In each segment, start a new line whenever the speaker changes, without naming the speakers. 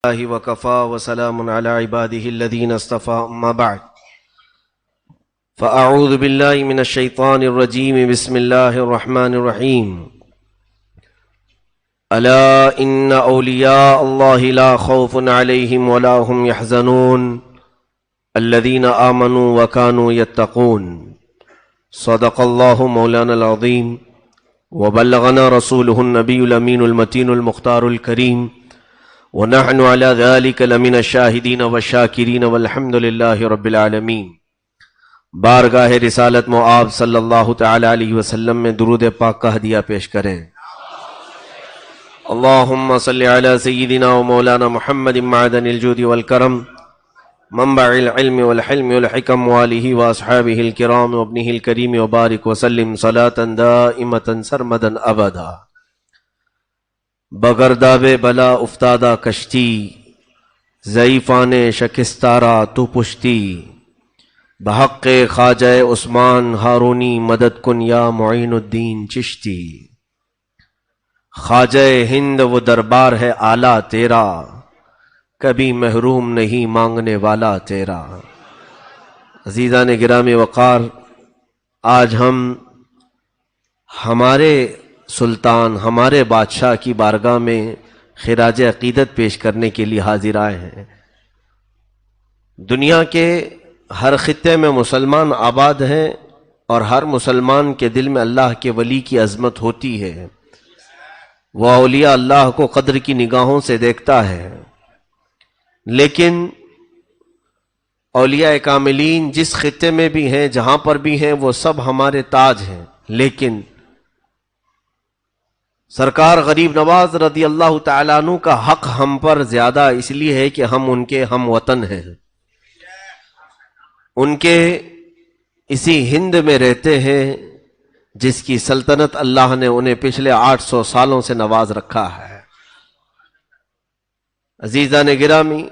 الله وكفى وسلام على عباده الذين اصطفى أما بعد فأعوذ بالله من الشيطان الرجيم بسم الله الرحمن الرحيم ألا إن أولياء الله لا خوف عليهم ولا هم يحزنون الذين آمنوا وكانوا يتقون صدق الله مولانا العظيم وبلغنا رسوله النبي الأمين المتين المختار الكريم ونحن على ذلك لمن الشاهدين والشاكرين والحمد لله رب العالمين۔ بارگاہ رسالت معاب صلی اللہ تعالی علیہ وسلم میں درود پاک کا ہدیہ پیش کریں۔ اللہم صلی علی سیدنا و مولانا محمد معدن الجود والکرم منبع العلم والحلم والحکم والہ واصحابہ الکرام وابنہ الکریم وبارک وسلم صلاة دائمة سرمدا ابدا۔ بگرداب بلا افتادہ کشتی ضعیفان شکستارا تو پشتی، بحق خواجہ عثمان ہارونی مدد کن یا معین الدین چشتی۔ خواجہ ہند وہ دربار ہے اعلیٰ تیرا، کبھی محروم نہیں مانگنے والا تیرا۔ عزیزان گرامی وقار، آج ہم ہمارے سلطان، ہمارے بادشاہ کی بارگاہ میں خراج عقیدت پیش کرنے کے لیے حاضر آئے ہیں۔ دنیا کے ہر خطے میں مسلمان آباد ہیں اور ہر مسلمان کے دل میں اللہ کے ولی کی عظمت ہوتی ہے، وہ اولیاء اللہ کو قدر کی نگاہوں سے دیکھتا ہے، لیکن اولیاء کاملین جس خطے میں بھی ہیں، جہاں پر بھی ہیں، وہ سب ہمارے تاج ہیں، لیکن سرکار غریب نواز رضی اللہ تعالیٰ عنہ کا حق ہم پر زیادہ اس لیے ہے کہ ہم ان کے ہم وطن ہیں، ان کے اسی ہند میں رہتے ہیں جس کی سلطنت اللہ نے انہیں پچھلے 800 سالوں سے نواز رکھا ہے۔ عزیزان گرامی،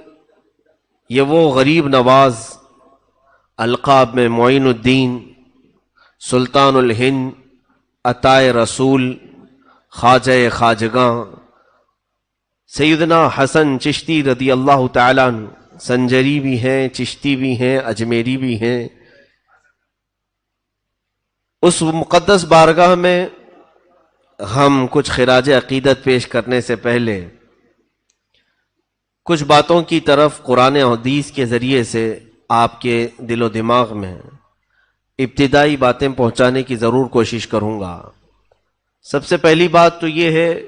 یہ وہ غریب نواز القاب میں معین الدین، سلطان الہند، عطائے رسول، خواجہ خواجگاں سیدنا حسن چشتی رضی اللہ تعالیٰ عنہ، سنجری بھی ہیں، چشتی بھی ہیں، اجمیری بھی ہیں۔ اس مقدس بارگاہ میں ہم کچھ خراج عقیدت پیش کرنے سے پہلے کچھ باتوں کی طرف قرآن و حدیث کے ذریعے سے آپ کے دل و دماغ میں ابتدائی باتیں پہنچانے کی ضرور کوشش کروں گا۔ سب سے پہلی بات تو یہ ہے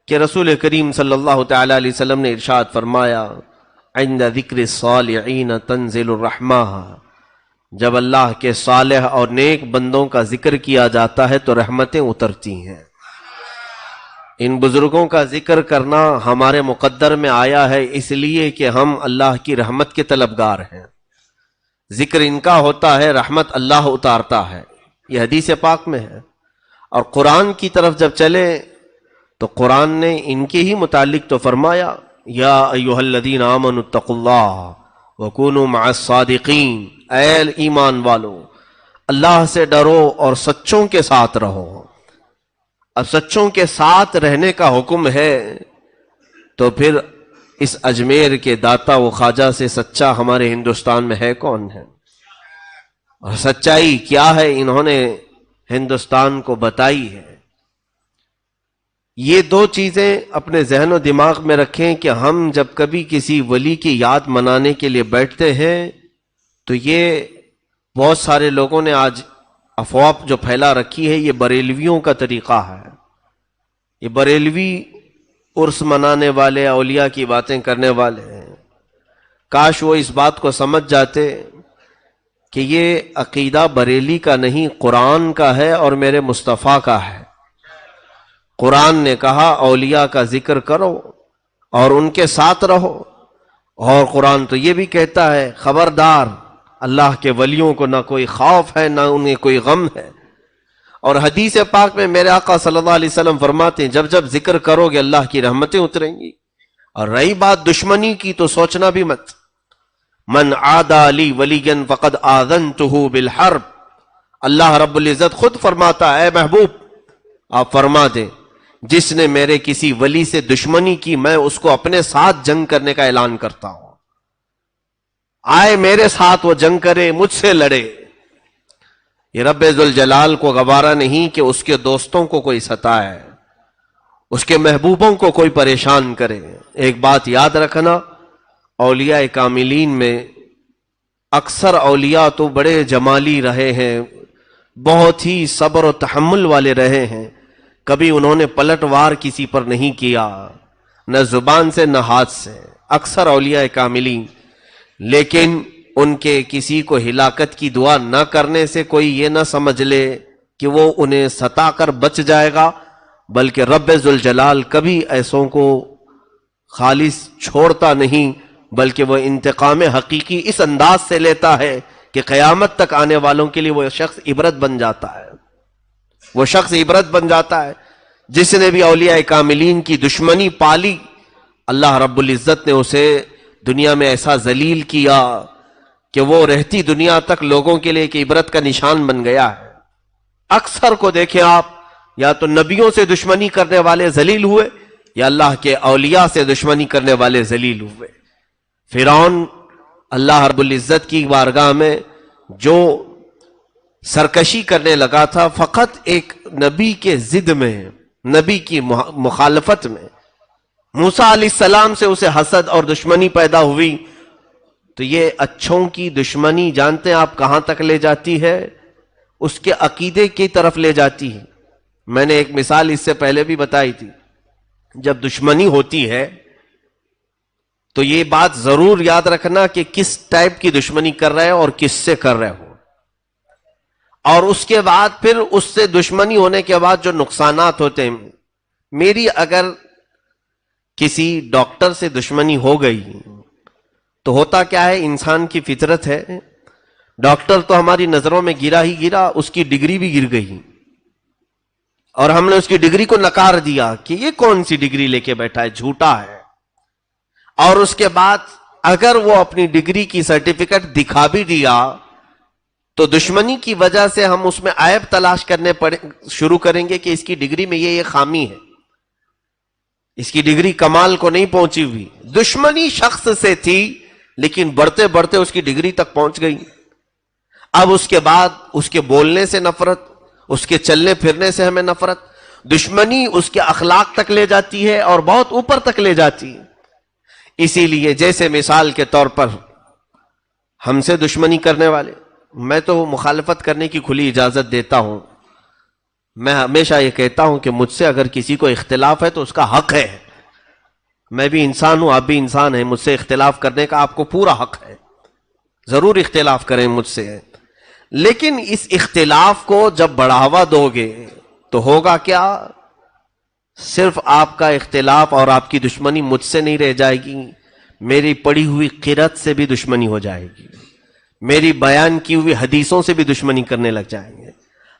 کہ رسول کریم صلی اللہ تعالی علیہ وسلم نے ارشاد فرمایا، عند ذکر الصالحین تنزل الرحمہ، جب اللہ کے صالح اور نیک بندوں کا ذکر کیا جاتا ہے تو رحمتیں اترتی ہیں۔ ان بزرگوں کا ذکر کرنا ہمارے مقدر میں آیا ہے اس لیے کہ ہم اللہ کی رحمت کے طلبگار ہیں۔ ذکر ان کا ہوتا ہے، رحمت اللہ اتارتا ہے، یہ حدیث پاک میں ہے۔ اور قرآن کی طرف جب چلے تو قرآن نے ان کے ہی متعلق تو فرمایا، یا ایھا الذین آمنوا اتقوا اللہ وکونوا مع الصادقین، اے ایمان والو اللہ سے ڈرو اور سچوں کے ساتھ رہو۔ اب سچوں کے ساتھ رہنے کا حکم ہے تو پھر اس اجمیر کے داتا و خواجہ سے سچا ہمارے ہندوستان میں ہے کون ہے؟ اور سچائی کیا ہے انہوں نے ہندوستان کو بتائی ہے۔ یہ دو چیزیں اپنے ذہن و دماغ میں رکھیں کہ ہم جب کبھی کسی ولی کی یاد منانے کے لیے بیٹھتے ہیں تو یہ بہت سارے لوگوں نے آج افواہ جو پھیلا رکھی ہے، یہ بریلویوں کا طریقہ ہے۔ یہ بریلوی عرس منانے والے، اولیاء کی باتیں کرنے والے ہیں۔ کاش وہ اس بات کو سمجھ جاتے کہ یہ عقیدہ بریلی کا نہیں، قرآن کا ہے اور میرے مصطفیٰ کا ہے۔ قرآن نے کہا اولیاء کا ذکر کرو اور ان کے ساتھ رہو، اور قرآن تو یہ بھی کہتا ہے خبردار، اللہ کے ولیوں کو نہ کوئی خوف ہے نہ انہیں کوئی غم ہے۔ اور حدیث پاک میں میرے آقا صلی اللہ علیہ وسلم فرماتے ہیں جب جب ذکر کرو گے اللہ کی رحمتیں اتریں گی۔ اور رہی بات دشمنی کی تو سوچنا بھی مت، من عادى لی ولیا فقد آذنته بالحرب، اللہ رب العزت خود فرماتا ہے اے محبوب آپ فرما دیں جس نے میرے کسی ولی سے دشمنی کی میں اس کو اپنے ساتھ جنگ کرنے کا اعلان کرتا ہوں. آئے میرے ساتھ وہ جنگ کرے، مجھ سے لڑے. یہ رب ذوالجلال کو گوارا نہیں کہ اس کے دوستوں کو کوئی ستائے، اس کے محبوبوں کو کوئی پریشان کرے. ایک بات یاد رکھنا، اولیاء کاملین میں اکثر اولیاء تو بڑے جمالی رہے ہیں، بہت ہی صبر و تحمل والے رہے ہیں. کبھی انہوں نے پلٹ وار کسی پر نہیں کیا، نہ زبان سے نہ ہاتھ سے، اکثر اولیاء کاملین. لیکن ان کے کسی کو ہلاکت کی دعا نہ کرنے سے کوئی یہ نہ سمجھ لے کہ وہ انہیں ستا کر بچ جائے گا، بلکہ رب ذوالجلال کبھی ایسوں کو خالص چھوڑتا نہیں، بلکہ وہ انتقام حقیقی اس انداز سے لیتا ہے کہ قیامت تک آنے والوں کے لیے وہ شخص عبرت بن جاتا ہے. وہ شخص عبرت بن جاتا ہے. جس نے بھی اولیاء کاملین کی دشمنی پالی، اللہ رب العزت نے اسے دنیا میں ایسا ذلیل کیا کہ وہ رہتی دنیا تک لوگوں کے لیے ایک عبرت کا نشان بن گیا ہے. اکثر کو دیکھیں آپ، یا تو نبیوں سے دشمنی کرنے والے ذلیل ہوئے، یا اللہ کے اولیاء سے دشمنی کرنے والے ذلیل ہوئے. فرعون اللہ رب العزت کی بارگاہ میں جو سرکشی کرنے لگا تھا، فقط ایک نبی کے ضد میں، نبی کی مخالفت میں موسیٰ علیہ السلام سے اسے حسد اور دشمنی پیدا ہوئی. تو یہ اچھوں کی دشمنی جانتے ہیں آپ کہاں تک لے جاتی ہے؟ اس کے عقیدے کی طرف لے جاتی ہے. میں نے ایک مثال اس سے پہلے بھی بتائی تھی. جب دشمنی ہوتی ہے تو یہ بات ضرور یاد رکھنا کہ کس ٹائپ کی دشمنی کر رہے ہو اور کس سے کر رہے ہو، اور اس کے بعد پھر اس سے دشمنی ہونے کے بعد جو نقصانات ہوتے ہیں. میری اگر کسی ڈاکٹر سے دشمنی ہو گئی تو ہوتا کیا ہے، انسان کی فطرت ہے، ڈاکٹر تو ہماری نظروں میں گرا ہی گرا، اس کی ڈگری بھی گر گئی، اور ہم نے اس کی ڈگری کو نکار دیا کہ یہ کون سی ڈگری لے کے بیٹھا ہے، جھوٹا ہے. اور اس کے بعد اگر وہ اپنی ڈگری کی سرٹیفکیٹ دکھا بھی دیا تو دشمنی کی وجہ سے ہم اس میں عیب تلاش کرنے شروع کریں گے کہ اس کی ڈگری میں یہ خامی ہے، اس کی ڈگری کمال کو نہیں پہنچی ہوئی. دشمنی شخص سے تھی لیکن بڑھتے بڑھتے اس کی ڈگری تک پہنچ گئی. اب اس کے بعد اس کے بولنے سے نفرت، اس کے چلنے پھرنے سے ہمیں نفرت. دشمنی اس کے اخلاق تک لے جاتی ہے اور بہت اوپر تک لے جاتی ہے. اسی لیے جیسے مثال کے طور پر ہم سے دشمنی کرنے والے، میں تو مخالفت کرنے کی کھلی اجازت دیتا ہوں. میں ہمیشہ یہ کہتا ہوں کہ مجھ سے اگر کسی کو اختلاف ہے تو اس کا حق ہے. میں بھی انسان ہوں، آپ بھی انسان ہیں، مجھ سے اختلاف کرنے کا آپ کو پورا حق ہے. ضرور اختلاف کریں مجھ سے، لیکن اس اختلاف کو جب بڑھاوا دو گے تو ہوگا کیا؟ صرف آپ کا اختلاف اور آپ کی دشمنی مجھ سے نہیں رہ جائے گی، میری پڑھی ہوئی قرأت سے بھی دشمنی ہو جائے گی، میری بیان کی ہوئی حدیثوں سے بھی دشمنی کرنے لگ جائیں گے.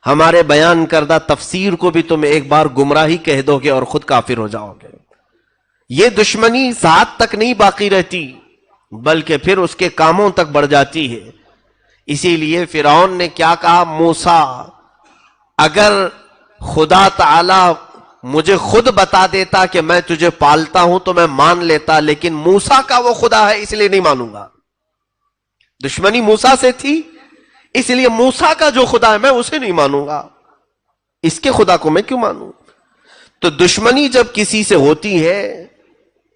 ہمارے بیان کردہ تفسیر کو بھی تم ایک بار گمراہی کہہ دو گے اور خود کافر ہو جاؤ گے. یہ دشمنی ذات تک نہیں باقی رہتی بلکہ پھر اس کے کاموں تک بڑھ جاتی ہے. اسی لیے فرعون نے کیا کہا، موسیٰ اگر خدا تعالی مجھے خود بتا دیتا کہ میں تجھے پالتا ہوں تو میں مان لیتا، لیکن موسیٰ کا وہ خدا ہے اس لیے نہیں مانوں گا. دشمنی موسیٰ سے تھی اس لیے موسیٰ کا جو خدا ہے میں اسے نہیں مانوں گا، اس کے خدا کو میں کیوں مانوں. تو دشمنی جب کسی سے ہوتی ہے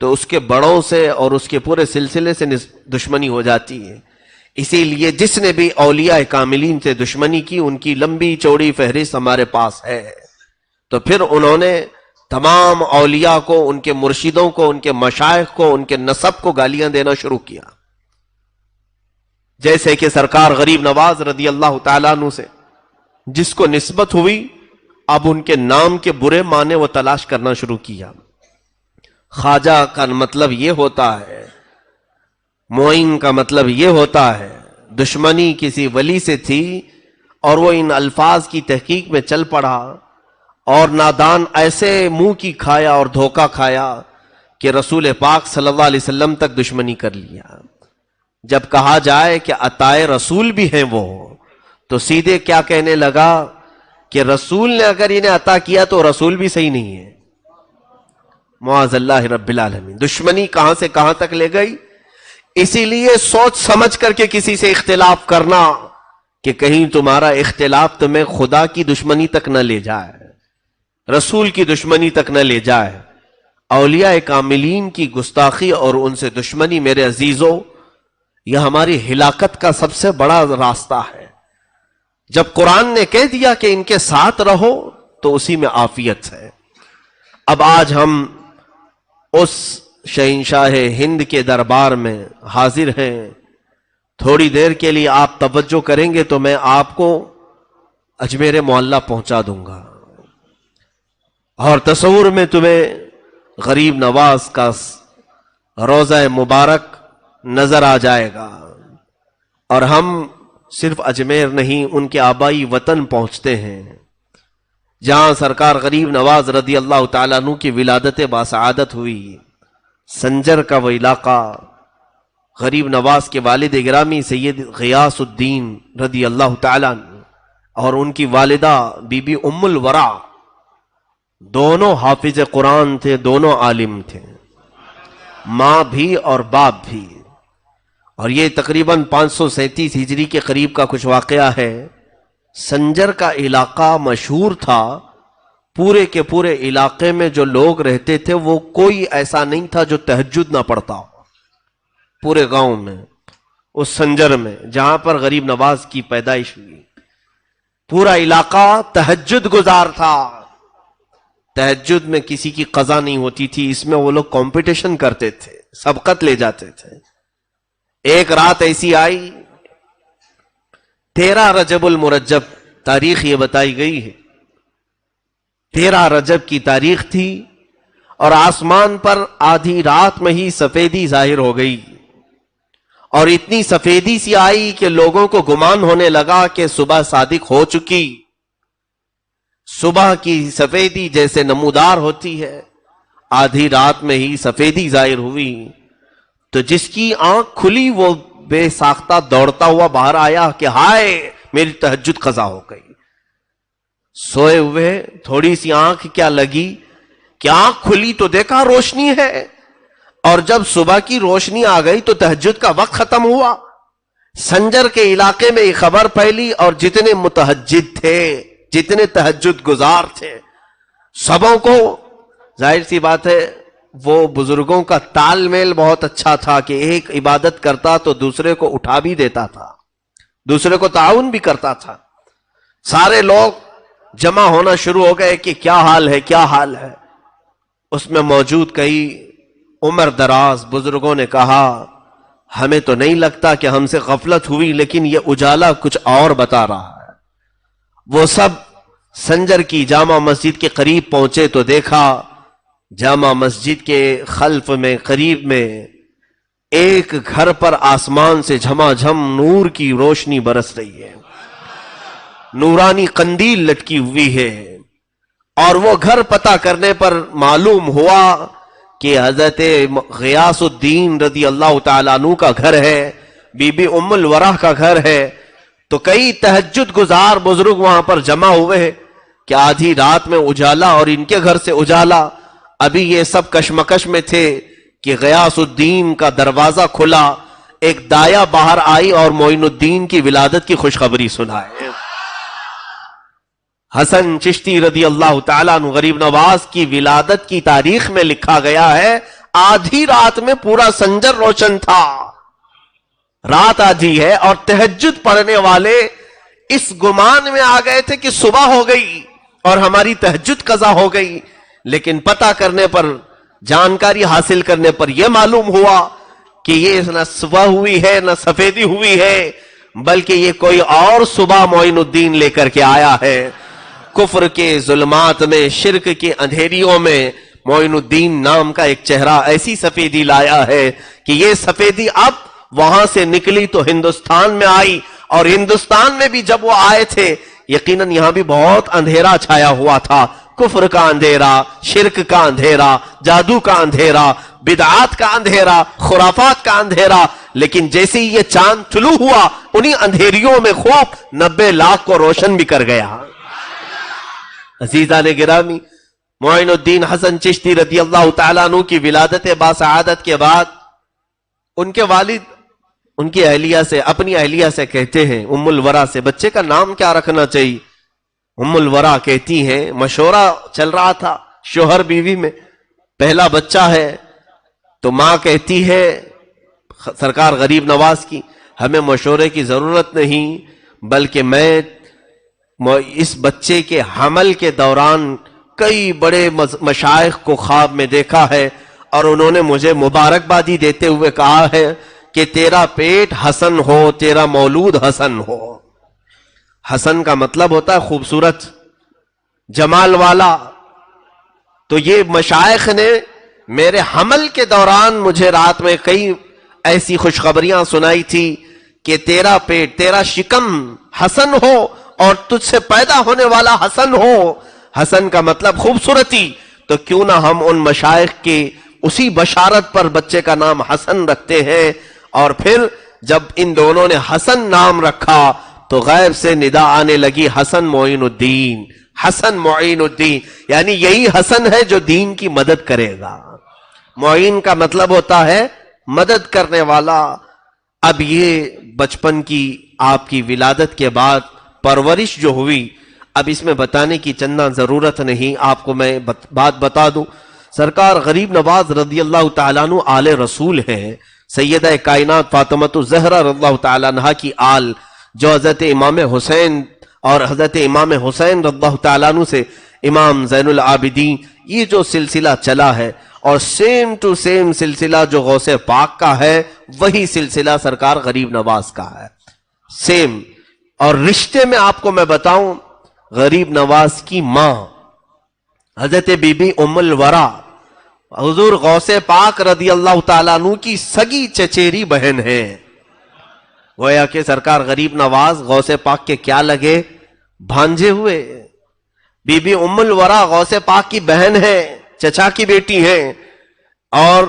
تو اس کے بڑوں سے اور اس کے پورے سلسلے سے دشمنی ہو جاتی ہے. اسی لیے جس نے بھی اولیاء کاملین سے دشمنی کی ان کی لمبی چوڑی فہرست ہمارے پاس ہے. تو پھر انہوں نے تمام اولیاء کو، ان کے مرشدوں کو، ان کے مشائخ کو، ان کے نسب کو گالیاں دینا شروع کیا. جیسے کہ سرکار غریب نواز رضی اللہ تعالیٰ عنہ سے جس کو نسبت ہوئی، اب ان کے نام کے برے معنی وہ تلاش کرنا شروع کیا. خواجہ کا مطلب یہ ہوتا ہے، معین کا مطلب یہ ہوتا ہے. دشمنی کسی ولی سے تھی اور وہ ان الفاظ کی تحقیق میں چل پڑا اور نادان ایسے منہ کی کھایا اور دھوکہ کھایا کہ رسول پاک صلی اللہ علیہ وسلم تک دشمنی کر لیا. جب کہا جائے کہ عطائے رسول بھی ہیں وہ، تو سیدھے کیا کہنے لگا کہ رسول نے اگر انہیں عطا کیا تو رسول بھی صحیح نہیں ہے. معاذ اللہ رب العالمین. دشمنی کہاں سے کہاں تک لے گئی. اسی لیے سوچ سمجھ کر کے کسی سے اختلاف کرنا کہ کہیں تمہارا اختلاف تمہیں خدا کی دشمنی تک نہ لے جائے, رسول کی دشمنی تک نہ لے جائے. اولیاء کاملین کی گستاخی اور ان سے دشمنی میرے عزیزوں یہ ہماری ہلاکت کا سب سے بڑا راستہ ہے. جب قرآن نے کہہ دیا کہ ان کے ساتھ رہو تو اسی میں عافیت ہے. اب آج ہم اس شہنشاہ ہند کے دربار میں حاضر ہیں. تھوڑی دیر کے لیے آپ توجہ کریں گے تو میں آپ کو اجمیر معلیٰ پہنچا دوں گا, اور تصور میں تمہیں غریب نواز کا روضہ مبارک نظر آ جائے گا. اور ہم صرف اجمیر نہیں, ان کے آبائی وطن پہنچتے ہیں جہاں سرکار غریب نواز رضی اللہ تعالیٰ عنہ کی ولادت باسعادت ہوئی. سنجر کا وہ علاقہ, غریب نواز کے والد گرامی سید غیاث الدین رضی اللہ تعالیٰ عنہ اور ان کی والدہ بی بی ام الورا دونوں حافظ قرآن تھے, دونوں عالم تھے, ماں بھی اور باپ بھی. اور یہ تقریباً 537 ہجری کے قریب کا کچھ واقعہ ہے. سنجر کا علاقہ مشہور تھا, پورے کے پورے علاقے میں جو لوگ رہتے تھے وہ کوئی ایسا نہیں تھا جو تہجد نہ پڑھتا ہو. پورے گاؤں میں, اس سنجر میں جہاں پر غریب نواز کی پیدائش ہوئی, پورا علاقہ تہجد گزار تھا. تہجد میں کسی کی قضا نہیں ہوتی تھی, اس میں وہ لوگ کمپٹیشن کرتے تھے, سبقت لے جاتے تھے. ایک رات ایسی آئی 13 رجب المرجب, تاریخ یہ بتائی گئی ہے, 13 رجب کی تاریخ تھی, اور آسمان پر آدھی رات میں ہی سفیدی ظاہر ہو گئی, اور اتنی سفیدی سی آئی کہ لوگوں کو گمان ہونے لگا کہ صبح صادق ہو چکی. صبح کی سفیدی جیسے نمودار ہوتی ہے, آدھی رات میں ہی سفیدی ظاہر ہوئی. تو جس کی آنکھ کھلی وہ بے ساختہ دوڑتا ہوا باہر آیا کہ ہائے میری تہجد قضا ہو گئی. سوئے ہوئے تھوڑی سی آنکھ کیا لگی کہ آنکھ کھلی تو دیکھا روشنی ہے, اور جب صبح کی روشنی آ گئی تو تہجد کا وقت ختم ہوا. سنجر کے علاقے میں یہ خبر پھیلی, اور جتنے متہجد تھے, جتنے تہجد گزار تھے, سبوں کو ظاہر سی بات ہے وہ بزرگوں کا تال میل بہت اچھا تھا کہ ایک عبادت کرتا تو دوسرے کو اٹھا بھی دیتا تھا, دوسرے کو تعاون بھی کرتا تھا. سارے لوگ جمع ہونا شروع ہو گئے کہ کیا حال ہے, کیا حال ہے. اس میں موجود کئی عمر دراز بزرگوں نے کہا ہمیں تو نہیں لگتا کہ ہم سے غفلت ہوئی, لیکن یہ اجالا کچھ اور بتا رہا ہے. وہ سب سنجر کی جامع مسجد کے قریب پہنچے تو دیکھا جامع مسجد کے خلف میں قریب میں ایک گھر پر آسمان سے جھماجھم نور کی روشنی برس رہی ہے, نورانی قندیل لٹکی ہوئی ہے. اور وہ گھر پتہ کرنے پر معلوم ہوا کہ حضرت غیاث الدین رضی اللہ تعالیٰ عنہ کا گھر ہے, بی بی ام الورا کا گھر ہے. تو کئی تہجد گزار بزرگ وہاں پر جمع ہوئے کہ آدھی رات میں اجالا اور ان کے گھر سے اجالا. ابھی یہ سب کشمکش میں تھے کہ غیاث الدین کا دروازہ کھلا, ایک دایا باہر آئی اور معین الدین کی ولادت کی خوشخبری سنائے. حسن چشتی رضی اللہ تعالیٰ عنہ غریب نواز کی ولادت کی تاریخ میں لکھا گیا ہے آدھی رات میں پورا سنجر روشن تھا. رات آدھی ہے اور تہجد پڑھنے والے اس گمان میں آ گئے تھے کہ صبح ہو گئی اور ہماری تہجد قضا ہو گئی. لیکن پتہ کرنے پر, جانکاری حاصل کرنے پر یہ معلوم ہوا کہ یہ نہ صبح ہوئی ہے نہ سفیدی ہوئی ہے, بلکہ یہ کوئی اور صبح معین الدین لے کر کے آیا ہے. کفر کے ظلمات میں, شرک کے اندھیریوں میں معین الدین نام کا ایک چہرہ ایسی سفیدی لایا ہے کہ یہ سفیدی اب وہاں سے نکلی تو ہندوستان میں آئی, اور ہندوستان میں بھی جب وہ آئے تھے یقیناً یہاں بھی بہت اندھیرا چھایا ہوا تھا. کفر کا اندھیرا, شرک کا اندھیرا, جادو کا اندھیرا, بدعات کا اندھیرا, خرافات کا اندھیرا. لیکن جیسے ہی یہ چاند طلوع ہوا انہی اندھیریوں میں خوب 90 لاکھ کو روشن بھی کر گیا. عزیزان گرامی, معین الدین حسن چشتی رضی اللہ تعالیٰ عنہ کی ولادت باسعادت کے بعد ان کے والد ان کی اہلیہ سے، اپنی اہلیہ سے کہتے ہیں، ام الورا سے، بچے کا نام کیا رکھنا چاہیے؟ ام الورا کہتی ہیں، مشورہ چل رہا تھا شوہر بیوی میں، پہلا بچہ ہے تو ماں کہتی ہے سرکار غریب نواز کی، ہمیں مشورے کی ضرورت نہیں، بلکہ میں اس بچے کے حمل کے دوران کئی بڑے مشائخ کو خواب میں دیکھا ہے اور انہوں نے مجھے مبارکبادی دیتے ہوئے کہا ہے کہ تیرا پیٹ حسن ہو، تیرا مولود حسن ہو۔ حسن کا مطلب ہوتا ہے خوبصورت، جمال والا۔ تو یہ مشائخ نے میرے حمل کے دوران مجھے رات میں کئی ایسی خوشخبریاں سنائی تھی کہ تیرا پیٹ، تیرا شکم حسن ہو اور تجھ سے پیدا ہونے والا حسن ہو۔ حسن کا مطلب خوبصورتی، تو کیوں نہ ہم ان مشائخ کی اسی بشارت پر بچے کا نام حسن رکھتے ہیں۔ اور پھر جب ان دونوں نے حسن نام رکھا تو غیب سے ندا آنے لگی، حسن معین الدین، حسن معین الدین، یعنی یہی حسن ہے جو دین کی مدد کرے گا۔ معین کا مطلب ہوتا ہے مدد کرنے والا۔ اب یہ بچپن کی آپ کی ولادت کے بعد پرورش جو ہوئی، اب اس میں بتانے کی چندہ ضرورت نہیں، آپ کو میں بات بتا دوں۔ سرکار غریب نواز رضی اللہ تعالیٰ عنہ آل رسول ہیں، سیدہ کائنات فاطمۃ الزہرا رضی اللہ تعالیٰ عنہ کی آل، جو حضرت امام حسین اور حضرت امام حسین رضی اللہ تعالیٰ عنہ سے امام زین العابدین، یہ جو سلسلہ چلا ہے، اور سیم ٹو سیم سلسلہ جو غوث پاک کا ہے وہی سلسلہ سرکار غریب نواز کا ہے، سیم۔ اور رشتے میں آپ کو میں بتاؤں، غریب نواز کی ماں حضرت بی بی ام الورا حضور غوث پاک رضی اللہ تعالیٰ عنہ کی سگی چچیری بہن ہے۔ گویا کہ سرکار غریب نواز غوث پاک کے کیا لگے؟ بھانجے ہوئے۔ بی بی ام الورا غوث پاک کی بہن ہے، چچا کی بیٹی ہیں، اور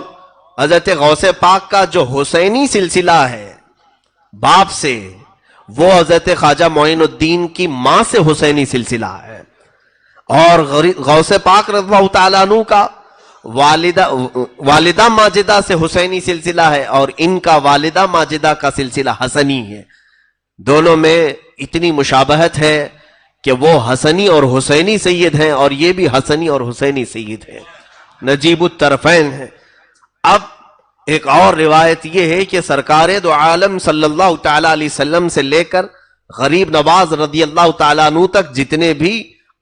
حضرت غوث پاک کا جو حسینی سلسلہ ہے باپ سے، وہ حضرت خواجہ معین الدین کی ماں سے حسینی سلسلہ ہے، اور غوث پاک رضی اللہ تعالیٰ عنہ کا والدہ ماجدہ سے حسینی سلسلہ ہے، اور ان کا والدہ ماجدہ کا سلسلہ حسنی ہے۔ دونوں میں اتنی مشابہت ہے کہ وہ حسنی اور حسینی سید ہیں، اور یہ بھی حسنی اور حسینی سید ہیں، نجیب الطرفین ہیں۔ اب ایک اور روایت یہ ہے کہ سرکار دو عالم صلی اللہ تعالیٰ علیہ وسلم سے لے کر غریب نواز رضی اللہ تعالیٰ عنہ تک جتنے بھی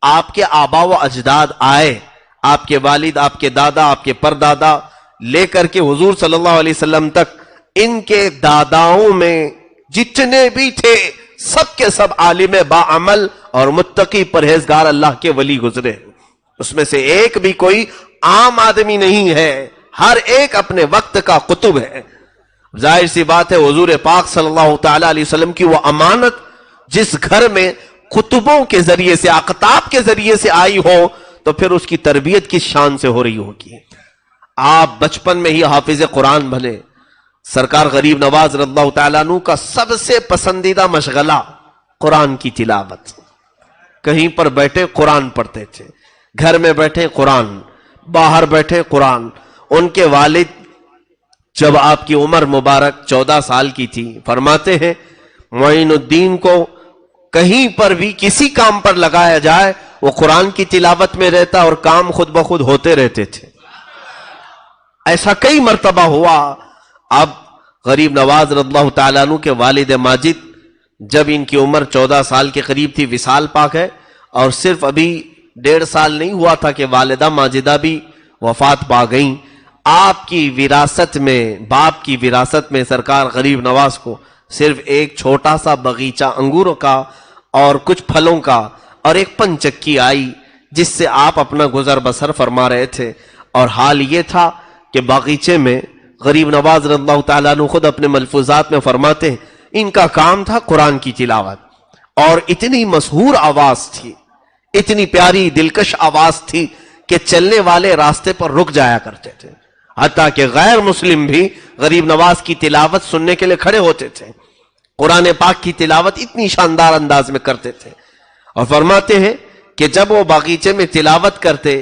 آپ کے آبا و اجداد آئے، آپ کے والد، آپ کے دادا، آپ کے پردادا، لے کر کے حضور صلی اللہ علیہ وسلم تک، ان کے داداؤں میں جتنے بھی تھے سب کے سب عالم باعمل اور متقی پرہیزگار اللہ کے ولی گزرے، اس میں سے ایک بھی کوئی عام آدمی نہیں ہے، ہر ایک اپنے وقت کا قطب ہے۔ ظاہر سی بات ہے حضور پاک صلی اللہ تعالیٰ علیہ وسلم کی وہ امانت جس گھر میں قطبوں کے ذریعے سے، اقطاب کے ذریعے سے آئی ہو، تو پھر اس کی تربیت کس شان سے ہو رہی ہوگی۔ آپ بچپن میں ہی حافظ قرآن بنے۔ سرکار غریب نواز رضی اللہ تعالیٰ عنہ کا سب سے پسندیدہ مشغلہ قرآن کی تلاوت، کہیں پر بیٹھے قرآن پڑھتے تھے، گھر میں بیٹھے قرآن، باہر بیٹھے قرآن۔ ان کے والد جب آپ کی عمر مبارک 14 سال کی تھی، فرماتے ہیں معین الدین کو کہیں پر بھی کسی کام پر لگایا جائے وہ قرآن کی تلاوت میں رہتا اور کام خود بخود ہوتے رہتے تھے۔ ایسا کئی مرتبہ ہوا۔ اب غریب نواز رضی اللہ تعالیٰ عنہ کے والد ماجد جب ان کی عمر 14 سال کے قریب تھی، وصال پاک ہے، اور صرف ابھی 1.5 سال نہیں ہوا تھا کہ والدہ ماجدہ بھی وفات پا گئیں۔ آپ کی وراثت میں، باپ کی وراثت میں سرکار غریب نواز کو صرف ایک چھوٹا سا باغیچہ انگوروں کا اور کچھ پھلوں کا اور ایک پنچکی آئی، جس سے آپ اپنا گزر بسر فرما رہے تھے۔ اور حال یہ تھا کہ باغیچے میں غریب نواز رضی اللہ تعالیٰ عنہ خود اپنے ملفوظات میں فرماتے ہیں ان کا کام تھا قرآن کی تلاوت، اور اتنی مسحور آواز تھی، اتنی پیاری دلکش آواز تھی کہ چلنے والے راستے پر رک جایا کرتے تھے، حتیٰ کہ غیر مسلم بھی غریب نواز کی تلاوت سننے کے لیے کھڑے ہوتے تھے۔ قرآن پاک کی تلاوت اتنی شاندار انداز میں کرتے تھے، اور فرماتے ہیں کہ جب وہ باغیچے میں تلاوت کرتے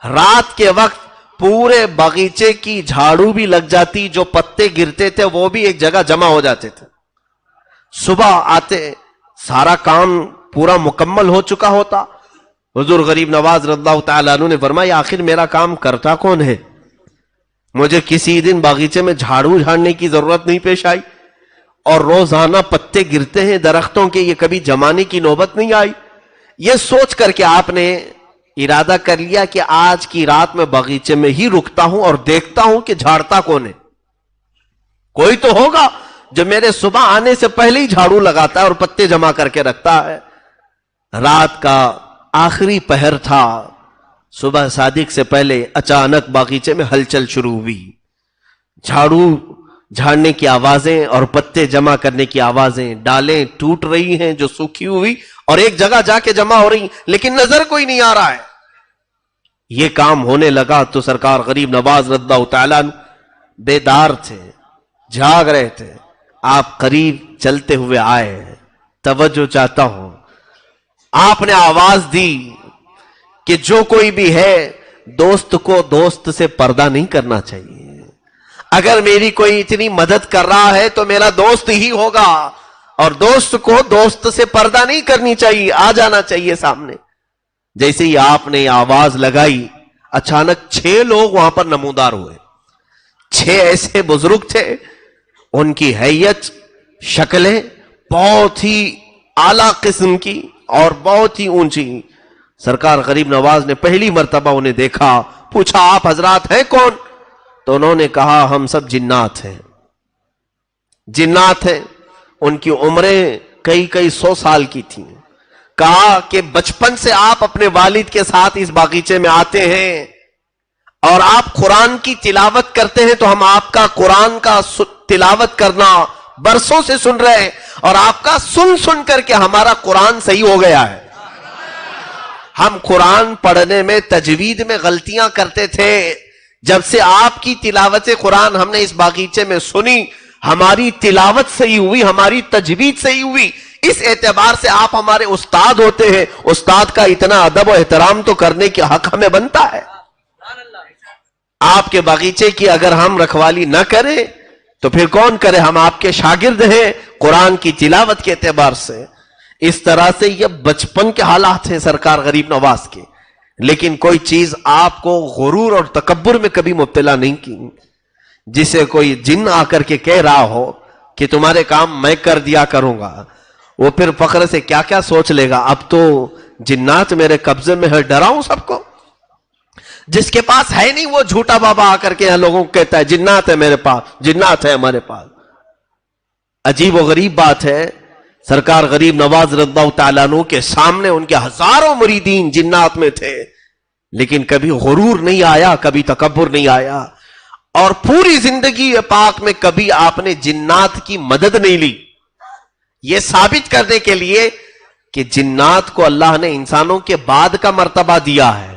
رات کے وقت پورے باغیچے کی جھاڑو بھی لگ جاتی, جو پتے گرتے تھے وہ بھی ایک جگہ جمع ہو جاتے تھے. صبح آتے سارا کام پورا مکمل ہو چکا ہوتا. حضور غریب نواز رضی اللہ تعالیٰ عنہ نے فرمایا آخر میرا کام کرتا کون ہے؟ مجھے کسی دن باغیچے میں جھاڑو جھاڑنے کی ضرورت نہیں پیش آئی, اور روزانہ پتے گرتے ہیں درختوں کے, یہ کبھی جمانے کی نوبت نہیں آئی. یہ سوچ کر کے آپ نے ارادہ کر لیا کہ آج کی رات میں باغیچے میں ہی رکتا ہوں اور دیکھتا ہوں کہ جھاڑتا کون ہے. کوئی تو ہوگا جو میرے صبح آنے سے پہلے ہی جھاڑو لگاتا ہے اور پتے جمع کر کے رکھتا ہے. رات کا آخری پہر تھا, صبح صادق سے پہلے اچانک باغیچے میں ہلچل شروع ہوئی. جھاڑو جھاڑنے کی آوازیں اور پتے جمع کرنے کی آوازیں, ڈالیں ٹوٹ رہی ہیں جو سوکھی ہوئی اور ایک جگہ جا کے جمع ہو رہی, لیکن نظر کوئی نہیں آ رہا ہے. یہ کام ہونے لگا تو سرکار غریب نواز رضی اللہ تعالیٰ بیدار تھے, جاگ رہے تھے. آپ قریب چلتے ہوئے آئے, توجہ چاہتا ہوں. آپ نے آواز دی کہ جو کوئی بھی ہے دوست کو دوست سے پردہ نہیں کرنا چاہیے. اگر میری کوئی اتنی مدد کر رہا ہے تو میرا دوست ہی ہوگا, اور دوست کو دوست سے پردہ نہیں کرنی چاہیے, آ جانا چاہیے سامنے. جیسے ہی آپ نے آواز لگائی اچانک 6 لوگ وہاں پر نمودار ہوئے. 6 ایسے بزرگ تھے, ان کی حیت شکلیں بہت ہی اعلیٰ قسم کی اور بہت ہی اونچی. سرکار غریب نواز نے پہلی مرتبہ انہیں دیکھا, پوچھا آپ حضرات ہیں کون؟ تو انہوں نے کہا ہم سب جنات ہیں. جنات ہیں. ان کی عمریں کئی 100 سال کی تھیں. کہا کہ بچپن سے آپ اپنے والد کے ساتھ اس باغیچے میں آتے ہیں اور آپ قرآن کی تلاوت کرتے ہیں, تو ہم آپ کا قرآن کا تلاوت کرنا برسوں سے سن رہے ہیں, اور آپ کا سن کر کے ہمارا قرآن صحیح ہو گیا ہے. ہم قرآن پڑھنے میں تجوید میں غلطیاں کرتے تھے, جب سے آپ کی تلاوت قرآن ہم نے اس باغیچے میں سنی, ہماری تلاوت صحیح ہوئی, ہماری تجوید صحیح ہوئی. اس اعتبار سے آپ ہمارے استاد ہوتے ہیں. استاد کا اتنا ادب و احترام تو کرنے کے حق ہمیں بنتا ہے. آپ کے باغیچے کی اگر ہم رکھوالی نہ کریں تو پھر کون کرے؟ ہم آپ کے شاگرد ہیں قرآن کی تلاوت کے اعتبار سے. اس طرح سے یہ بچپن کے حالات ہیں سرکار غریب نواز کے. لیکن کوئی چیز آپ کو غرور اور تکبر میں کبھی مبتلا نہیں کی. جسے کوئی جن آ کر کے کہہ رہا ہو کہ تمہارے کام میں کر دیا کروں گا, وہ پھر فخر سے کیا کیا سوچ لے گا, اب تو جنات میرے قبضے میں ہے, ڈراؤں سب کو. جس کے پاس ہے نہیں وہ جھوٹا بابا آ کر کے لوگوں کو کہتا ہے جنات ہے میرے پاس, جنات ہے ہمارے پاس. عجیب و غریب بات ہے, سرکار غریب نواز رضی اللہ تعالیٰ عنہ کے سامنے ان کے ہزاروں مریدین جنات میں تھے, لیکن کبھی غرور نہیں آیا, کبھی تکبر نہیں آیا. اور پوری زندگی پاک میں کبھی آپ نے جنات کی مدد نہیں لی. یہ ثابت کرنے کے لیے کہ جنات کو اللہ نے انسانوں کے بعد کا مرتبہ دیا ہے,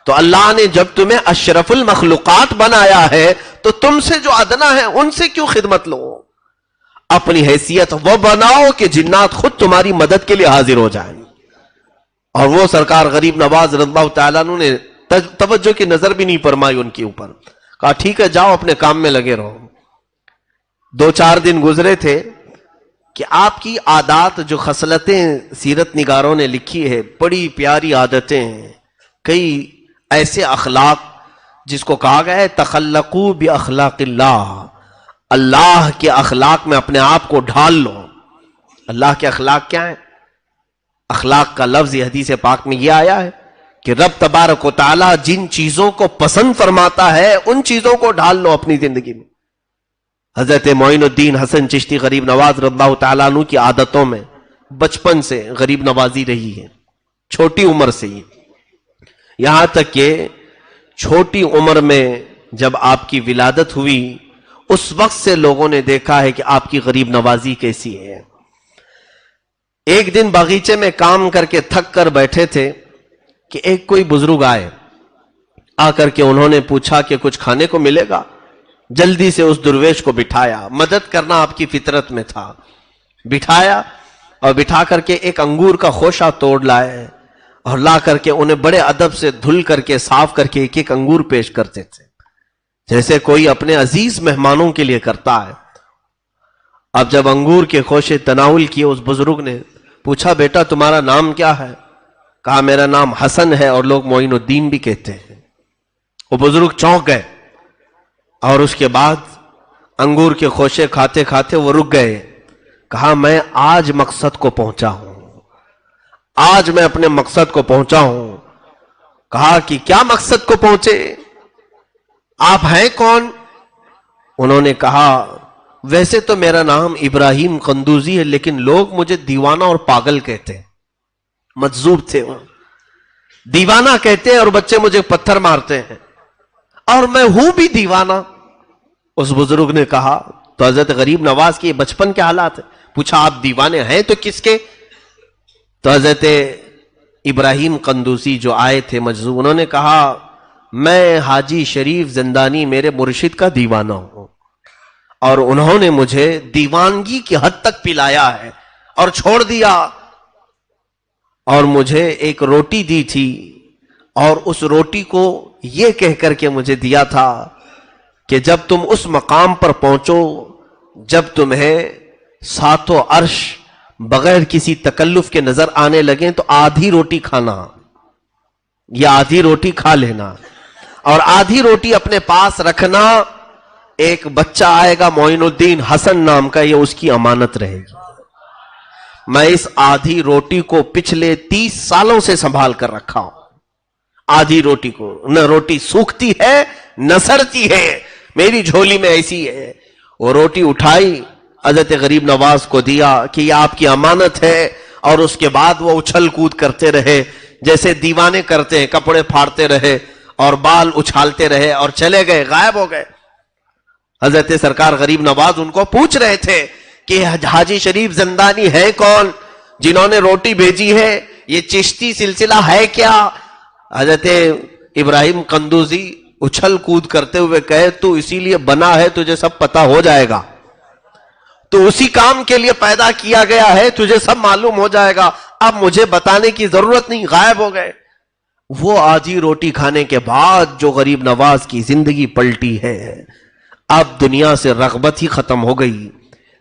تو اللہ نے جب تمہیں اشرف المخلوقات بنایا ہے تو تم سے جو ادنا ہے ان سے کیوں خدمت لو؟ اپنی حیثیت وہ بناؤ کہ جنات خود تمہاری مدد کے لیے حاضر ہو جائیں. اور وہ سرکار غریب نواز رضی اللہ تعالیٰ عنہ نے توجہ کی نظر بھی نہیں فرمائی ان کے اوپر. کہا ٹھیک ہے جاؤ اپنے کام میں لگے رہو. 2-4 دن گزرے تھے کہ آپ کی عادات جو خصلتیں سیرت نگاروں نے لکھی ہے, بڑی پیاری عادتیں ہیں. کئی ایسے اخلاق جس کو کہا گیا ہے تخلقوا باخلاق اللہ, اللہ کے اخلاق میں اپنے آپ کو ڈھال لو. اللہ کے اخلاق کیا ہیں؟ اخلاق کا لفظ یہ حدیث پاک میں یہ آیا ہے کہ رب تبارک و تعالی جن چیزوں کو پسند فرماتا ہے ان چیزوں کو ڈھال لو اپنی زندگی میں. حضرت معین الدین حسن چشتی غریب نواز رضی اللہ تعالیٰ عنہ کی عادتوں میں بچپن سے غریب نوازی رہی ہے, چھوٹی عمر سے ہی. یہاں تک کہ چھوٹی عمر میں جب آپ کی ولادت ہوئی اس وقت سے لوگوں نے دیکھا ہے کہ آپ کی غریب نوازی کیسی ہے. ایک دن باغیچے میں کام کر کے تھک کر بیٹھے تھے کہ ایک کوئی بزرگ آئے, آ کر کے انہوں نے پوچھا کہ کچھ کھانے کو ملے گا. جلدی سے اس درویش کو بٹھایا, مدد کرنا آپ کی فطرت میں تھا. بٹھایا اور بٹھا کر کے ایک انگور کا خوشہ توڑ لائے اور لا کر کے انہیں بڑے ادب سے دھل کر کے صاف کر کے ایک ایک انگور پیش کرتے تھے، جیسے کوئی اپنے عزیز مہمانوں کے لیے کرتا ہے۔ اب جب انگور کے خوشے تناول کیے، اس بزرگ نے پوچھا بیٹا تمہارا نام کیا ہے؟ کہا میرا نام حسن ہے اور لوگ معین الدین بھی کہتے ہیں۔ وہ بزرگ چونک گئے اور اس کے بعد انگور کے خوشے کھاتے کھاتے وہ رک گئے۔ کہا میں آج مقصد کو پہنچا ہوں، آج میں اپنے مقصد کو پہنچا ہوں۔ کہا کہ کیا مقصد کو پہنچے؟ آپ ہیں کون؟ انہوں نے کہا ویسے تو میرا نام ابراہیم قندوزی ہے، لیکن لوگ مجھے دیوانہ اور پاگل کہتے ہیں۔ مجذوب تھے وہ، دیوانہ کہتے ہیں اور بچے مجھے پتھر مارتے ہیں، اور میں ہوں بھی دیوانہ۔ اس بزرگ نے کہا تو حضرت غریب نواز کے بچپن کے حالات ہیں۔ پوچھا آپ دیوانے ہیں تو کس کے؟ تو حضرت ابراہیم قندوزی جو آئے تھے مجذوب، انہوں نے کہا میں حاجی شریف زندانی میرے مرشد کا دیوانہ ہوں، اور انہوں نے مجھے دیوانگی کی حد تک پلایا ہے اور چھوڑ دیا، اور مجھے ایک روٹی دی تھی، اور اس روٹی کو یہ کہہ کر کے مجھے دیا تھا کہ جب تم اس مقام پر پہنچو جب تمہیں ساتوں عرش بغیر کسی تکلف کے نظر آنے لگیں تو آدھی روٹی کھانا، یا آدھی روٹی کھا لینا، اور آدھی روٹی اپنے پاس رکھنا۔ ایک بچہ آئے گا معین الدین حسن نام کا، یہ اس کی امانت رہے گی۔ میں اس آدھی روٹی کو پچھلے 30 سالوں سے سنبھال کر رکھا ہوں۔ آدھی روٹی کو، نہ روٹی سوکھتی ہے نہ سڑتی ہے، میری جھولی میں ایسی ہے۔ وہ روٹی اٹھائی، حضرت غریب نواز کو دیا کہ یہ آپ کی امانت ہے، اور اس کے بعد وہ اچھل کود کرتے رہے جیسے دیوانے کرتے ہیں، کپڑے پھاڑتے رہے اور بال اچھالتے رہے اور چلے گئے، غائب ہو گئے۔ حضرت سرکار غریب نواز ان کو پوچھ رہے تھے کہ حاجی شریف زندانی ہے کون جنہوں نے روٹی بھیجی ہے؟ یہ چشتی سلسلہ ہے کیا؟ حضرت ابراہیم قندوزی اچھل کود کرتے ہوئے کہے تو اسی لیے بنا ہے، تجھے سب پتا ہو جائے گا، تو اسی کام کے لیے پیدا کیا گیا ہے، تجھے سب معلوم ہو جائے گا، اب مجھے بتانے کی ضرورت نہیں، غائب ہو گئے۔ وہ آدھی روٹی کھانے کے بعد جو غریب نواز کی زندگی پلٹی ہے، اب دنیا سے رغبت ہی ختم ہو گئی،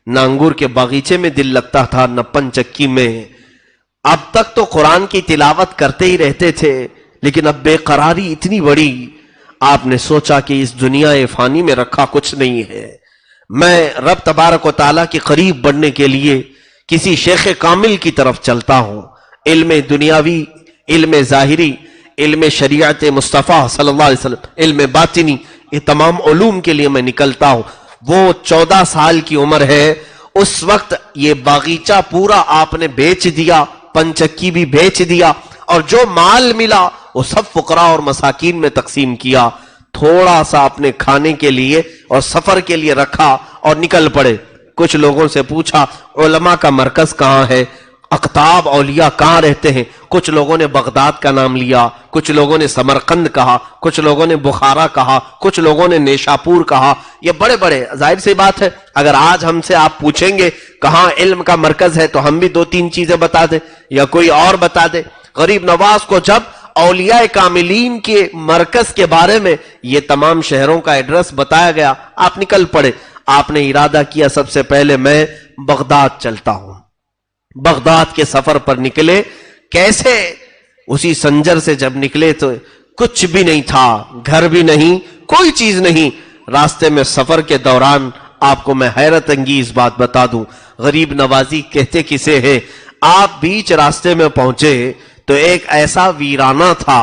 نہ انگور کے باغیچے میں دل لگتا تھا نہ پنچکی میں۔ اب تک تو قرآن کی تلاوت کرتے ہی رہتے تھے، لیکن اب بے قراری اتنی بڑی، آپ نے سوچا کہ اس دنیا فانی میں رکھا کچھ نہیں ہے، میں رب تبارک و تعالیٰ کے قریب بڑھنے کے لیے کسی شیخ کامل کی طرف چلتا ہوں، علم دنیاوی، علم ظاہری، علم شریعت مصطفیٰ صلی اللہ علیہ وسلم، علم باطنی، یہ تمام علوم کے لیے میں نکلتا ہوں۔ وہ 14 سال کی عمر ہے، اس وقت یہ باغیچہ پورا آپ نے بیچ دیا، پنچکی بھی بیچ دیا، اور جو مال ملا وہ سب فقراء اور مساکین میں تقسیم کیا، تھوڑا سا اپنے کھانے کے لیے اور سفر کے لیے رکھا اور نکل پڑے۔ کچھ لوگوں سے پوچھا علماء کا مرکز کہاں ہے، اقطاب اولیاء کہاں رہتے ہیں؟ کچھ لوگوں نے بغداد کا نام لیا، کچھ لوگوں نے سمرقند کہا، کچھ لوگوں نے بخارا کہا، کچھ لوگوں نے نیشاپور کہا۔ یہ بڑے بڑے، ظاہر سی بات ہے اگر آج ہم سے آپ پوچھیں گے کہاں علم کا مرکز ہے تو ہم بھی 2-3 چیزیں بتا دیں یا کوئی اور بتا دے۔ غریب نواز کو جب اولیاء کاملین کے مرکز کے بارے میں یہ تمام شہروں کا ایڈریس بتایا گیا، آپ نکل پڑے۔ آپ نے ارادہ کیا سب سے پہلے میں بغداد چلتا ہوں۔ بغداد کے سفر پر نکلے، کیسے؟ اسی سنجر سے جب نکلے تو کچھ بھی نہیں تھا، گھر بھی نہیں، کوئی چیز نہیں۔ راستے میں سفر کے دوران آپ کو میں حیرت انگیز بات بتا دوں، غریب نوازی کہتے کسے ہیں؟ آپ بیچ راستے میں پہنچے تو ایک ایسا ویرانہ تھا،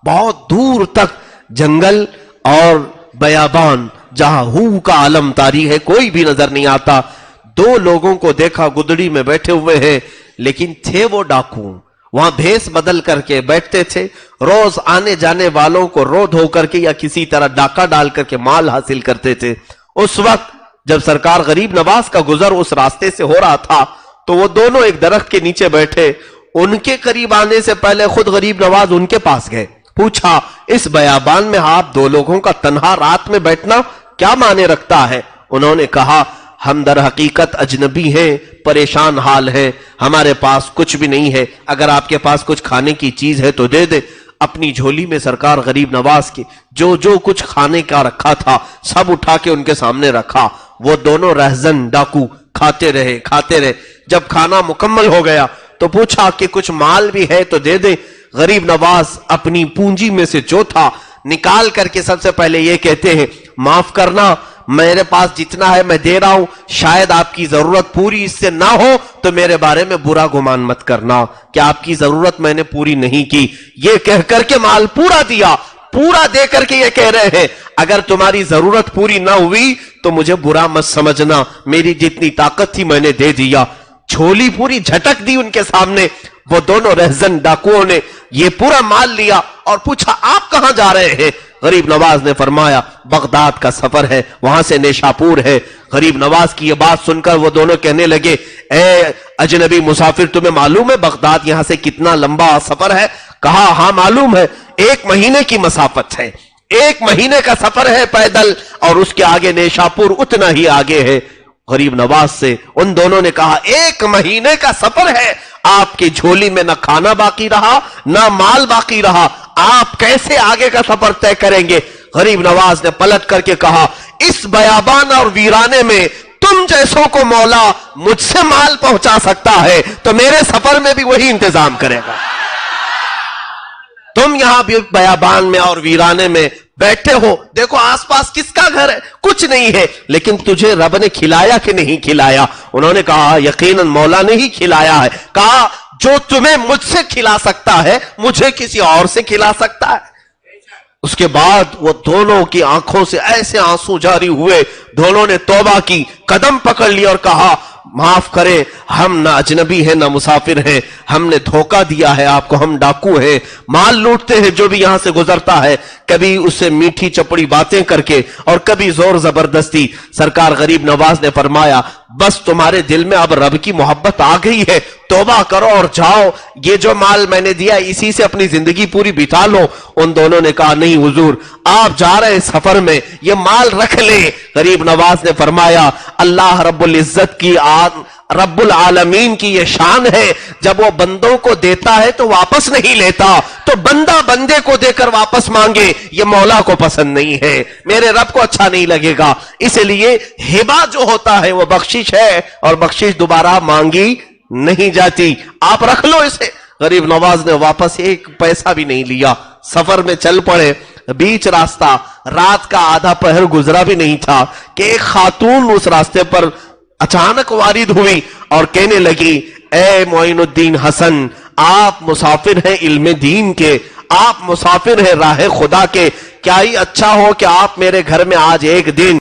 بہت دور تک جنگل اور بیابان، جہاں ہو کا عالم طاری ہے، کوئی بھی نظر نہیں آتا۔ 2 لوگوں کو دیکھا گدڑی میں بیٹھے ہوئے ہیں، لیکن تھے وہ ڈاکو، وہاں بھیس بدل کر کے بیٹھتے تھے، روز آنے جانے والوں کو رو دھو کر کے یا کسی طرح ڈاکہ ڈال کر کے مال حاصل کرتے تھے۔ اس وقت جب سرکار غریب نواز کا گزر اس راستے سے ہو رہا تھا تو وہ دونوں ایک درخت کے نیچے بیٹھے، ان کے قریب آنے سے پہلے خود غریب نواز ان کے پاس گئے، پوچھا اس بیابان میں آپ 2 لوگوں کا تنہا رات میں بیٹھنا کیا معنی رکھتا ہے؟ انہوں نے کہا ہم در حقیقت اجنبی ہیں، پریشان حال ہیں، ہمارے پاس کچھ بھی نہیں ہے، اگر آپ کے پاس کچھ کھانے کی چیز ہے تو دے دے۔ اپنی جھولی میں سرکار غریب نواز کے جو کچھ کھانے کا رکھا تھا سب اٹھا کے ان کے سامنے رکھا۔ وہ دونوں رہزن ڈاکو کھاتے رہے۔ جب کھانا مکمل ہو گیا تو پوچھا کہ کچھ مال بھی ہے تو دے دے۔ غریب نواز اپنی پونجی میں سے جو تھا نکال کر کے سب سے پہلے یہ کہتے ہیں، معاف کرنا، میرے پاس جتنا ہے میں دے رہا ہوں، شاید آپ کی ضرورت پوری اس سے نہ ہو تو میرے بارے میں برا گمان مت کرنا کہ آپ کی ضرورت میں نے پوری نہیں کی۔ یہ کہہ کر کے مال پورا دیا، پورا دے کر کے یہ کہہ رہے ہیں اگر تمہاری ضرورت پوری نہ ہوئی تو مجھے برا مت سمجھنا، میری جتنی طاقت تھی میں نے دے دیا۔ جھولی پوری جھٹک دی ان کے سامنے۔ وہ دونوں رہزن ڈاکوؤں نے یہ پورا مال لیا اور پوچھا آپ کہاں جا رہے ہیں؟ غریب نواز نے فرمایا بغداد کا سفر ہے، وہاں سے نیشاپور ہے۔ غریب نواز کی یہ بات سن کر وہ دونوں کہنے لگے، اے اجنبی مسافر، تمہیں معلوم ہے بغداد یہاں سے کتنا لمبا سفر ہے؟ کہا ہاں معلوم ہے، 1 مہینے کی مسافت ہے، 1 مہینے کا سفر ہے پیدل، اور اس کے آگے نیشاپور اتنا ہی آگے ہے۔ غریب نواز سے ان دونوں نے کہا 1 مہینے کا سفر ہے، آپ کی جھولی میں نہ کھانا باقی رہا نہ مال باقی رہا، آپ کیسے آگے کا سفر طے کریں گے؟ غریب نواز نے پلٹ کر کے کہا اس بیابان اور ویرانے میں تم جیسوں کو مولا مجھ سے مال پہنچا سکتا ہے تو میرے سفر میں بھی وہی انتظام کرے گا۔ تم یہاں بھی بیابان میں اور ویرانے میں بیٹھے ہو، دیکھو آس پاس کس کا گھر ہے؟ کچھ نہیں ہے، لیکن تجھے رب نے کھلایا کہ نہیں کھلایا؟ انہوں نے کہا یقیناً مولا نے ہی کھلایا ہے۔ کہا جو تمہیں مجھ سے کھلا سکتا ہے مجھے کسی اور سے کھلا سکتا ہے؟ اس کے بعد وہ دونوں کی آنکھوں سے ایسے آنسو جاری ہوئے، دونوں نے توبہ کی، قدم پکڑ لی اور کہا معاف کرے، ہم نہ اجنبی ہیں نہ مسافر ہیں، ہم نے دھوکہ دیا ہے آپ کو، ہم ڈاکو ہیں، مال لوٹتے ہیں جو بھی یہاں سے گزرتا ہے، کبھی اسے میٹھی چپڑی باتیں کر کے اور کبھی زور زبردستی۔ سرکار غریب نواز نے فرمایا بس تمہارے دل میں اب رب کی محبت آ گئی ہے، توبہ کرو اور جاؤ، یہ جو مال میں نے دیا اسی سے اپنی زندگی پوری بتا لو۔ ان دونوں نے کہا نہیں حضور، آپ جا رہے سفر میں، یہ مال رکھ لیں۔ غریب نواز نے فرمایا اللہ رب العزت کی رب العالمین کی یہ شان ہے، جب وہ بندوں کو دیتا ہے تو واپس نہیں لیتا، تو بندہ بندے کو دے کر واپس مانگے یہ مولا کو پسند نہیں ہے، میرے رب کو اچھا نہیں لگے گا۔ اس لیے ہبہ جو ہوتا ہے وہ بخشش ہے اور بخشش دوبارہ مانگی نہیں جاتی، آپ رکھ لو اسے۔ غریب نواز نے واپس 1 پیسہ بھی نہیں لیا، سفر میں چل پڑے۔ بیچ راستہ رات کا آدھا پہر گزرا بھی نہیں تھا کہ ایک خاتون اس راستے پر اچانک وارد ہوئی اور کہنے لگی اے معین الدین حسن، آپ مسافر ہیں علم دین کے، آپ مسافر ہیں راہ خدا کے، کیا ہی اچھا ہو کہ آپ میرے گھر میں آج ایک دن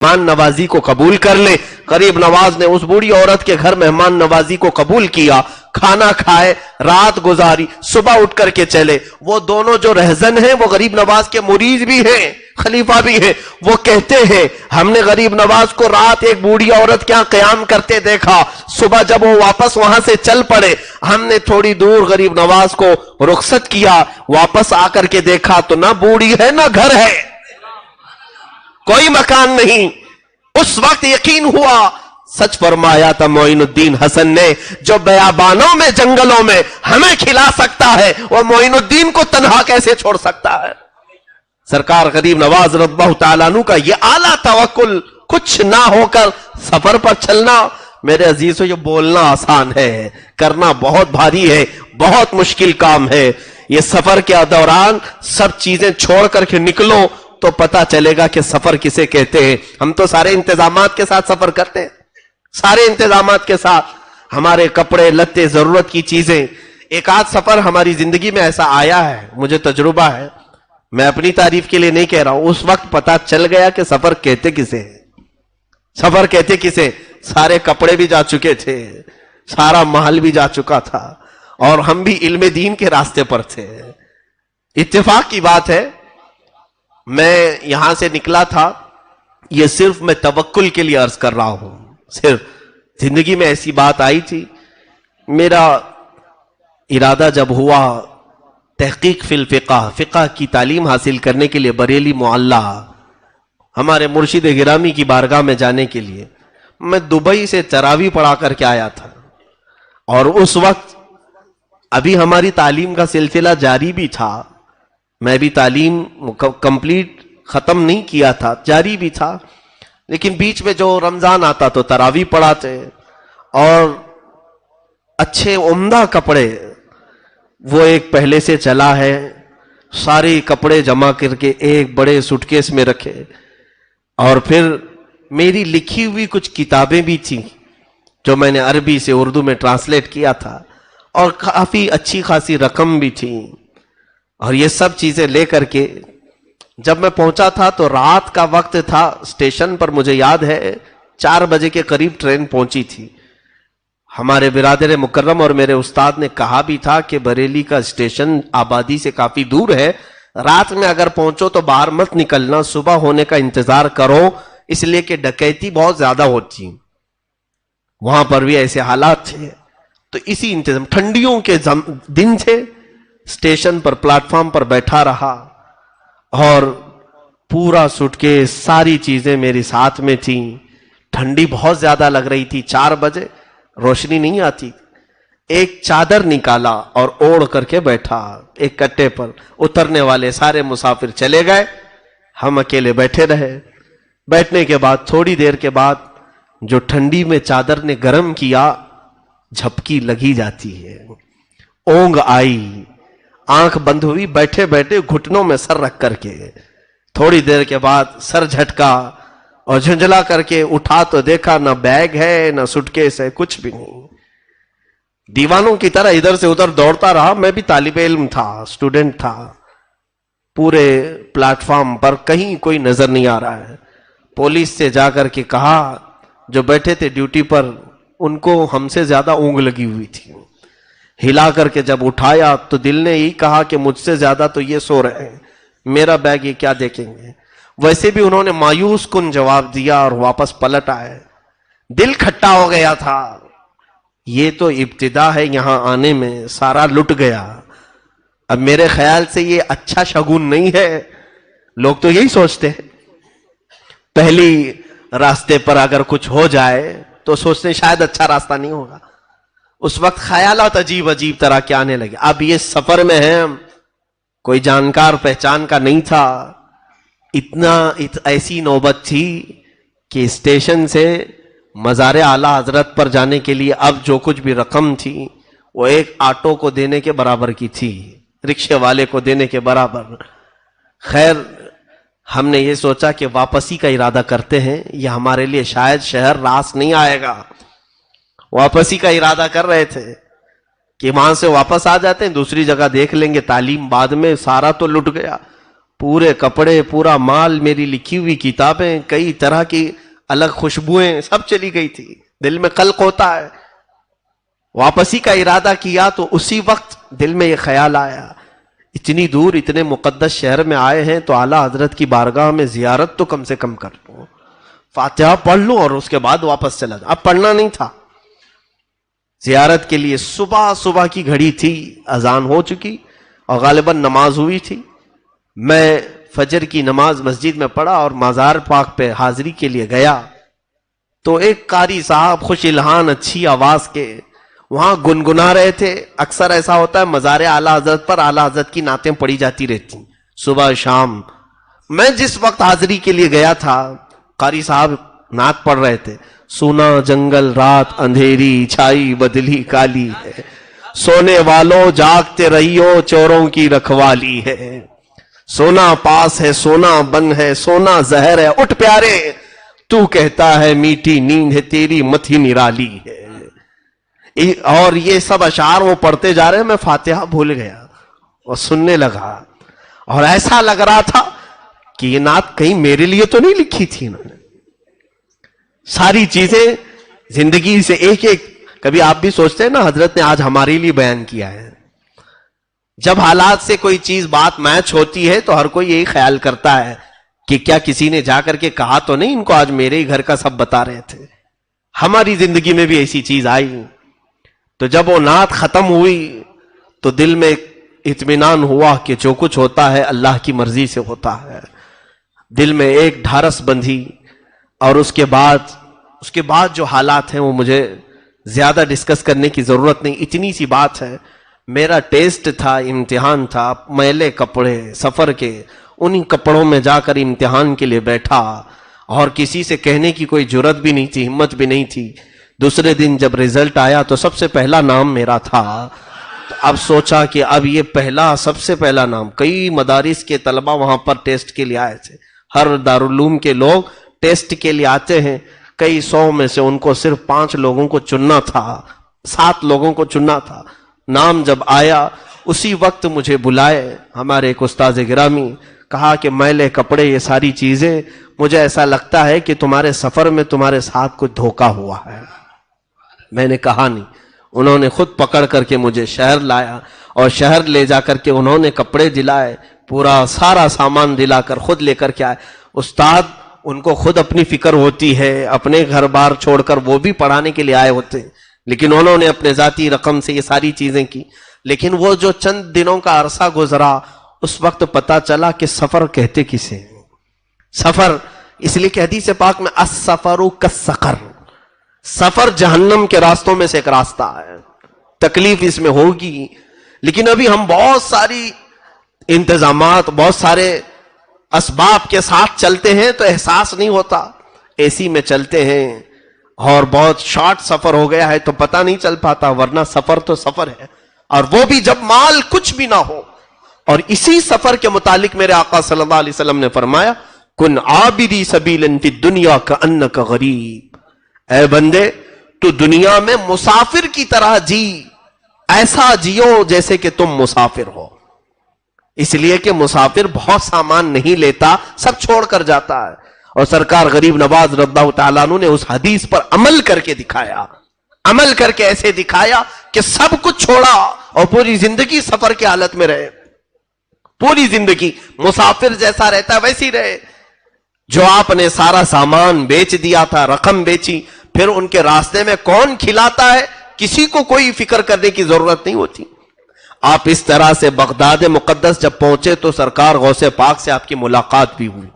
مہمان نوازی کو قبول کر لیں۔ غریب نواز نے اس بوڑھی عورت کے گھر مہمان نوازی کو قبول کیا، کھانا کھائے، رات گزاری، صبح اٹھ کر کے چلے۔ وہ دونوں جو رہزن ہیں وہ غریب نواز کے مرید بھی ہیں، خلیفہ بھی ہیں۔ وہ کہتے ہیں ہم نے غریب نواز کو رات ایک بوڑھی عورت کے ہاں قیام کرتے دیکھا، صبح جب وہ واپس وہاں سے چل پڑے ہم نے تھوڑی دور غریب نواز کو رخصت کیا، واپس آ کر کے دیکھا تو نہ بوڑھی ہے نہ گھر ہے، کوئی مکان نہیں۔ اس وقت یقین ہوا سچ فرمایا تھا معین الدین حسن نے، جو بیابانوں میں جنگلوں میں ہمیں کھلا سکتا ہے وہ معین الدین کو تنہا کیسے چھوڑ سکتا ہے۔ سرکار غریب نواز رضی اللہ تعالیٰ عنہ کا یہ اعلیٰ توکل، کچھ نہ ہو کر سفر پر چلنا۔ میرے عزیزو یہ بولنا آسان ہے، کرنا بہت بھاری ہے، بہت مشکل کام ہے۔ یہ سفر کے دوران سب چیزیں چھوڑ کر کے نکلو تو پتا چلے گا کہ سفر کسے کہتے ہیں۔ ہم تو سارے انتظامات کے ساتھ سفر کرتے ہیں، سارے انتظامات کے ساتھ، ہمارے کپڑے لتے ضرورت کی چیزیں۔ ایک آدھ سفر ہماری زندگی میں ایسا آیا ہے، مجھے تجربہ ہے، میں اپنی تعریف کے لیے نہیں کہہ رہا ہوں، اس وقت پتا چل گیا کہ سفر کہتے کسے ہیں، سفر کہتے کسے۔ سارے کپڑے بھی جا چکے تھے، سارا محل بھی جا چکا تھا اور ہم بھی علم دین کے راستے پر تھے۔ اتفاق کی بات ہے میں یہاں سے نکلا تھا، یہ صرف میں توکل کے لیے عرض کر رہا ہوں، صرف زندگی میں ایسی بات آئی تھی۔ میرا ارادہ جب ہوا تحقیق فی الفقہ، فقہ کی تعلیم حاصل کرنے کے لیے بریلی معلیٰ ہمارے مرشد گرامی کی بارگاہ میں جانے کے لیے، میں دبئی سے تراویح پڑھا کر کے آیا تھا، اور اس وقت ابھی ہماری تعلیم کا سلسلہ جاری بھی تھا، میں بھی تعلیم کمپلیٹ ختم نہیں کیا تھا، جاری بھی تھا، لیکن بیچ میں جو رمضان آتا تو تراویح پڑھاتے، اور اچھے عمدہ کپڑے وہ ایک پہلے سے چلا ہے، سارے کپڑے جمع کر کے ایک بڑے سوٹ کیس میں رکھے، اور پھر میری لکھی ہوئی کچھ کتابیں بھی تھیں جو میں نے عربی سے اردو میں ٹرانسلیٹ کیا تھا، اور کافی اچھی خاصی رقم بھی تھی، اور یہ سب چیزیں لے کر کے جب میں پہنچا تھا تو رات کا وقت تھا، اسٹیشن پر مجھے یاد ہے 4 بجے کے قریب ٹرین پہنچی تھی۔ ہمارے برادر مکرم اور میرے استاد نے کہا بھی تھا کہ بریلی کا اسٹیشن آبادی سے کافی دور ہے، رات میں اگر پہنچو تو باہر مت نکلنا، صبح ہونے کا انتظار کرو، اس لیے کہ ڈکیتی بہت زیادہ ہوتی، وہاں پر بھی ایسے حالات تھے۔ تو اسی انتظام، ٹھنڈیوں کے دن تھے، اسٹیشن پر پلیٹ فارم پر بیٹھا رہا، اور پورا سوٹ کے ساری چیزیں میری ساتھ میں تھیں، ٹھنڈی بہت زیادہ لگ رہی تھی، 4 بجے روشنی نہیں آتی، ایک چادر نکالا اور اوڑھ کر کے بیٹھا ایک کٹے پر، اترنے والے سارے مسافر چلے گئے، ہم اکیلے بیٹھے رہے۔ بیٹھنے کے بعد تھوڑی دیر کے بعد جو ٹھنڈی میں چادر نے گرم کیا، جھپکی لگی جاتی ہے، اونگ آئی، آنکھ بند ہوئی، بیٹھے بیٹھے گھٹنوں میں سر رکھ کر کے، تھوڑی دیر کے بعد سر جھٹکا اور جھنجلا کر کے اٹھا تو دیکھا نہ بیگ ہے نہ سوٹ کیس ہے، کچھ بھی نہیں۔ دیوانوں کی طرح ادھر سے ادھر دوڑتا رہا، میں بھی طالب علم تھا، اسٹوڈنٹ تھا، پورے پلیٹ فارم پر کہیں کوئی نظر نہیں آ رہا ہے۔ پولیس سے جا کر کے کہا، جو بیٹھے تھے ڈیوٹی پر ان کو ہم سے زیادہ اونگ لگی ہوئی تھی، ہلا کر کے جب اٹھایا تو دل نے یہی کہا کہ مجھ سے زیادہ تو یہ سو رہے ہیں، میرا بیگ یہ کیا دیکھیں گے۔ ویسے بھی انہوں نے مایوس کن جواب دیا اور واپس پلٹ آئے، دل کھٹا ہو گیا تھا، یہ تو ابتدا ہے، یہاں آنے میں سارا لٹ گیا۔ اب میرے خیال سے یہ اچھا شگون نہیں ہے، لوگ تو یہی سوچتے ہیں، پہلی راستے پر اگر کچھ ہو جائے تو سوچتے ہیں شاید اچھا راستہ نہیں ہوگا۔ اس وقت خیالات عجیب عجیب طرح کے آنے لگے۔ اب یہ سفر میں ہے، کوئی جانکار پہچان کا نہیں تھا، ایسی نوبت تھی کہ اسٹیشن سے مزار اعلیٰ حضرت پر جانے کے لیے اب جو کچھ بھی رقم تھی وہ ایک آٹو کو دینے کے برابر کی تھی، رکشے والے کو دینے کے برابر۔ خیر ہم نے یہ سوچا کہ واپسی کا ارادہ کرتے ہیں، یہ ہمارے لیے شاید شہر راس نہیں آئے گا، واپسی کا ارادہ کر رہے تھے کہ وہاں سے واپس آ جاتے ہیں، دوسری جگہ دیکھ لیں گے، تعلیم بعد میں۔ سارا تو لٹ گیا، پورے کپڑے، پورا مال، میری لکھی ہوئی کتابیں، کئی طرح کی الگ خوشبوئیں، سب چلی گئی تھی۔ دل میں قلق ہوتا ہے، واپسی کا ارادہ کیا تو اسی وقت دل میں یہ خیال آیا، اتنی دور اتنے مقدس شہر میں آئے ہیں تو اعلیٰ حضرت کی بارگاہ میں زیارت تو کم سے کم کر لوں، فاتحہ پڑھ لوں اور اس کے بعد واپس چلا جاؤں۔ اب پڑھنا نہیں تھا، زیارت کے لیے صبح کی گھڑی تھی، اذان ہو چکی اور غالباً نماز ہوئی تھی۔ میں فجر کی نماز مسجد میں پڑھا اور مزار پاک پہ حاضری کے لیے گیا تو ایک قاری صاحب خوش الہان اچھی آواز کے وہاں گنگنا رہے تھے۔ اکثر ایسا ہوتا ہے مزار اعلیٰ حضرت پر اعلیٰ حضرت کی نعتیں پڑھی جاتی رہتی صبح شام۔ میں جس وقت حاضری کے لیے گیا تھا قاری صاحب نعت پڑھ رہے تھے، سونا جنگل رات اندھیری چھائی بدلی کالی ہے، سونے والوں جاگتے رہیو چوروں کی رکھوالی ہے، سونا پاس ہے سونا بن ہے سونا زہر ہے، اٹھ پیارے تو کہتا ہے میٹھی نیند ہے تیری متھی نرالی ہے۔ اور یہ سب اشعار وہ پڑھتے جا رہے ہیں، میں فاتحہ بھول گیا اور سننے لگا، اور ایسا لگ رہا تھا کہ یہ نعت کہیں میرے لیے تو نہیں لکھی تھی انہوں نے۔ ساری چیزیں زندگی سے ایک ایک، کبھی آپ بھی سوچتے ہیں نا حضرت نے آج ہمارے لیے بیان کیا ہے۔ جب حالات سے کوئی چیز بات میچ ہوتی ہے تو ہر کوئی یہی خیال کرتا ہے کہ کیا کسی نے جا کر کے کہا تو نہیں ان کو آج میرے ہی گھر کا سب بتا رہے تھے۔ ہماری زندگی میں بھی ایسی چیز آئی تو جب وہ نعت ختم ہوئی تو دل میں اطمینان ہوا کہ جو کچھ ہوتا ہے اللہ کی مرضی سے ہوتا ہے۔ دل میں ایک ڈھارس بندھی اور اس کے بعد اس کے بعد جو حالات ہیں وہ مجھے زیادہ ڈسکس کرنے کی ضرورت نہیں. اتنی سی بات ہے, میرا ٹیسٹ تھا, امتحان تھا, میلے کپڑے سفر کے, انہی کپڑوں میں جا کر امتحان کے لیے بیٹھا اور کسی سے کہنے کی کوئی جرت بھی نہیں تھی, ہمت بھی نہیں تھی. دوسرے دن جب رزلٹ آیا تو سب سے پہلا نام میرا تھا. تو اب سوچا کہ اب یہ سب سے پہلا نام. کئی مدارس کے طلبہ وہاں پر ٹیسٹ کے لیے آئے تھے, ہر دارالعلوم کے لوگ ٹیسٹ کے لیے آتے ہیں. کئی 100 میں سے ان کو صرف 5 لوگوں کو چننا تھا, 7 لوگوں کو چننا تھا. نام جب آیا اسی وقت مجھے بلائے ہمارے ایک استاذ گرامی, کہا کہ میلے کپڑے یہ ساری چیزیں, مجھے ایسا لگتا ہے کہ تمہارے سفر میں تمہارے ساتھ کچھ دھوکا ہوا ہے. میں نے کہا نہیں. انہوں نے خود پکڑ کر کے مجھے شہر لایا اور شہر لے جا کر کے انہوں نے کپڑے دلائے, پورا سارا سامان دلا کر خود لے کر کے آئے. استاد ان کو خود اپنی فکر ہوتی ہے, اپنے گھر بار چھوڑ کر وہ بھی پڑھانے کے لیے آئے ہوتے, لیکن انہوں نے اپنے ذاتی رقم سے یہ ساری چیزیں کی. لیکن وہ جو چند دنوں کا عرصہ گزرا اس وقت پتا چلا کہ سفر کہتے کسے. سفر اس لیے کہ حدیث پاک میں السفر کالسقر, سفر جہنم کے راستوں میں سے ایک راستہ ہے. تکلیف اس میں ہوگی, لیکن ابھی ہم بہت ساری انتظامات, بہت سارے اسباب کے ساتھ چلتے ہیں تو احساس نہیں ہوتا. اے سی میں چلتے ہیں اور بہت شارٹ سفر ہو گیا ہے تو پتہ نہیں چل پاتا, ورنہ سفر تو سفر ہے, اور وہ بھی جب مال کچھ بھی نہ ہو. اور اسی سفر کے متعلق میرے آقا صلی اللہ علیہ وسلم نے فرمایا, کن عابدی سبیلا فی الدنیا کأنک غریب. اے بندے تو دنیا میں مسافر کی طرح جی, ایسا جیو جیسے کہ تم مسافر ہو. اس لیے کہ مسافر بہت سامان نہیں لیتا, سب چھوڑ کر جاتا ہے. اور سرکار غریب نواز رضی اللہ تعالیٰ عنہ نے اس حدیث پر عمل کر کے دکھایا, عمل کر کے ایسے دکھایا کہ سب کچھ چھوڑا اور پوری زندگی سفر کی حالت میں رہے. پوری زندگی مسافر جیسا رہتا ہے ویسی رہے. جو آپ نے سارا سامان بیچ دیا تھا, رقم بیچی, پھر ان کے راستے میں کون کھلاتا ہے, کسی کو کوئی فکر کرنے کی ضرورت نہیں ہوتی. آپ اس طرح سے بغداد مقدس جب پہنچے تو سرکار غوث پاک سے آپ کی ملاقات بھی ہوئی,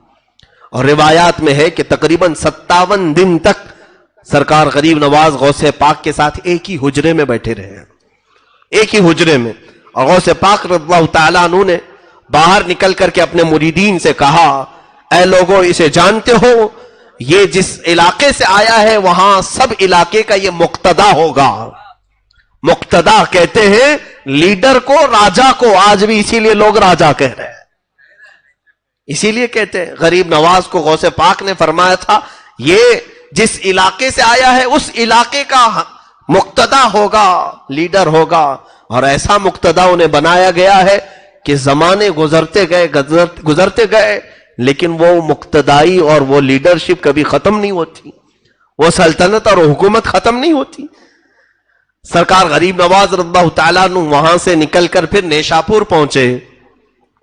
اور روایات میں ہے کہ تقریباً 57 دن تک سرکار غریب نواز غوث پاک کے ساتھ ایک ہی حجرے میں بیٹھے رہے, ایک ہی حجرے میں. اور غوث پاک رضی اللہ تعالیٰ عنہ نے باہر نکل کر کے اپنے مریدین سے کہا, اے لوگوں اسے جانتے ہو, یہ جس علاقے سے آیا ہے وہاں سب علاقے کا یہ مقتدا ہوگا. مقتدا کہتے ہیں لیڈر کو, راجا کو, آج بھی اسی لیے لوگ راجا کہہ رہے ہیں, اسی لیے کہتے ہیں. غریب نواز کو غوث پاک نے فرمایا تھا یہ جس علاقے سے آیا ہے اس علاقے کا مقتدا ہوگا, لیڈر ہوگا. اور ایسا مقتدا انہیں بنایا گیا ہے کہ زمانے گزرتے گئے لیکن وہ مقتدائی اور وہ لیڈرشپ کبھی ختم نہیں ہوتی, وہ سلطنت اور حکومت ختم نہیں ہوتی. سرکار غریب نواز رضی اللہ تعالیٰ عنہ وہاں سے نکل کر پھر نیشاپور پہنچے.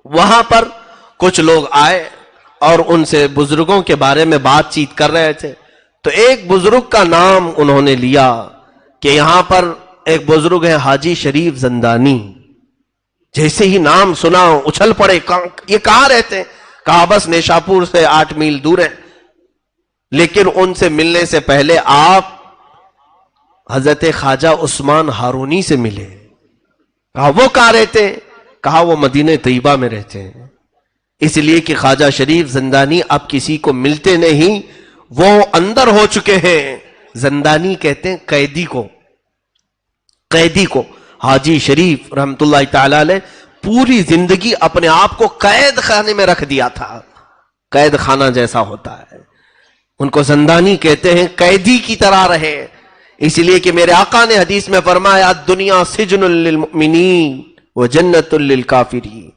وہاں پر کچھ لوگ آئے اور ان سے بزرگوں کے بارے میں بات چیت کر رہے تھے. تو ایک بزرگ کا نام انہوں نے لیا کہ یہاں پر ایک بزرگ ہے حاجی شریف زندانی. جیسے ہی نام سنا اچھل پڑے, یہ کہاں رہتے ہیں؟ کہا بس نیشاپور سے 8 میل دور ہے. لیکن ان سے ملنے سے پہلے آپ حضرت خواجہ عثمان ہارونی سے ملے. کہا وہ کہاں رہتے ہیں؟ کہا وہ مدینہ طیبہ میں رہتے ہیں. اس لیے کہ خواجہ شریف زندانی اب کسی کو ملتے نہیں, وہ اندر ہو چکے ہیں. زندانی کہتے ہیں قیدی کو, قیدی کو. حاجی شریف رحمت اللہ تعالی علیہ پوری زندگی اپنے آپ کو قید خانے میں رکھ دیا تھا, قید خانہ جیسا ہوتا ہے. ان کو زندانی کہتے ہیں, قیدی کی طرح رہے. اس لیے کہ میرے آقا نے حدیث میں فرمایا دنیا سجن للمؤمنین و جنت للکافرین,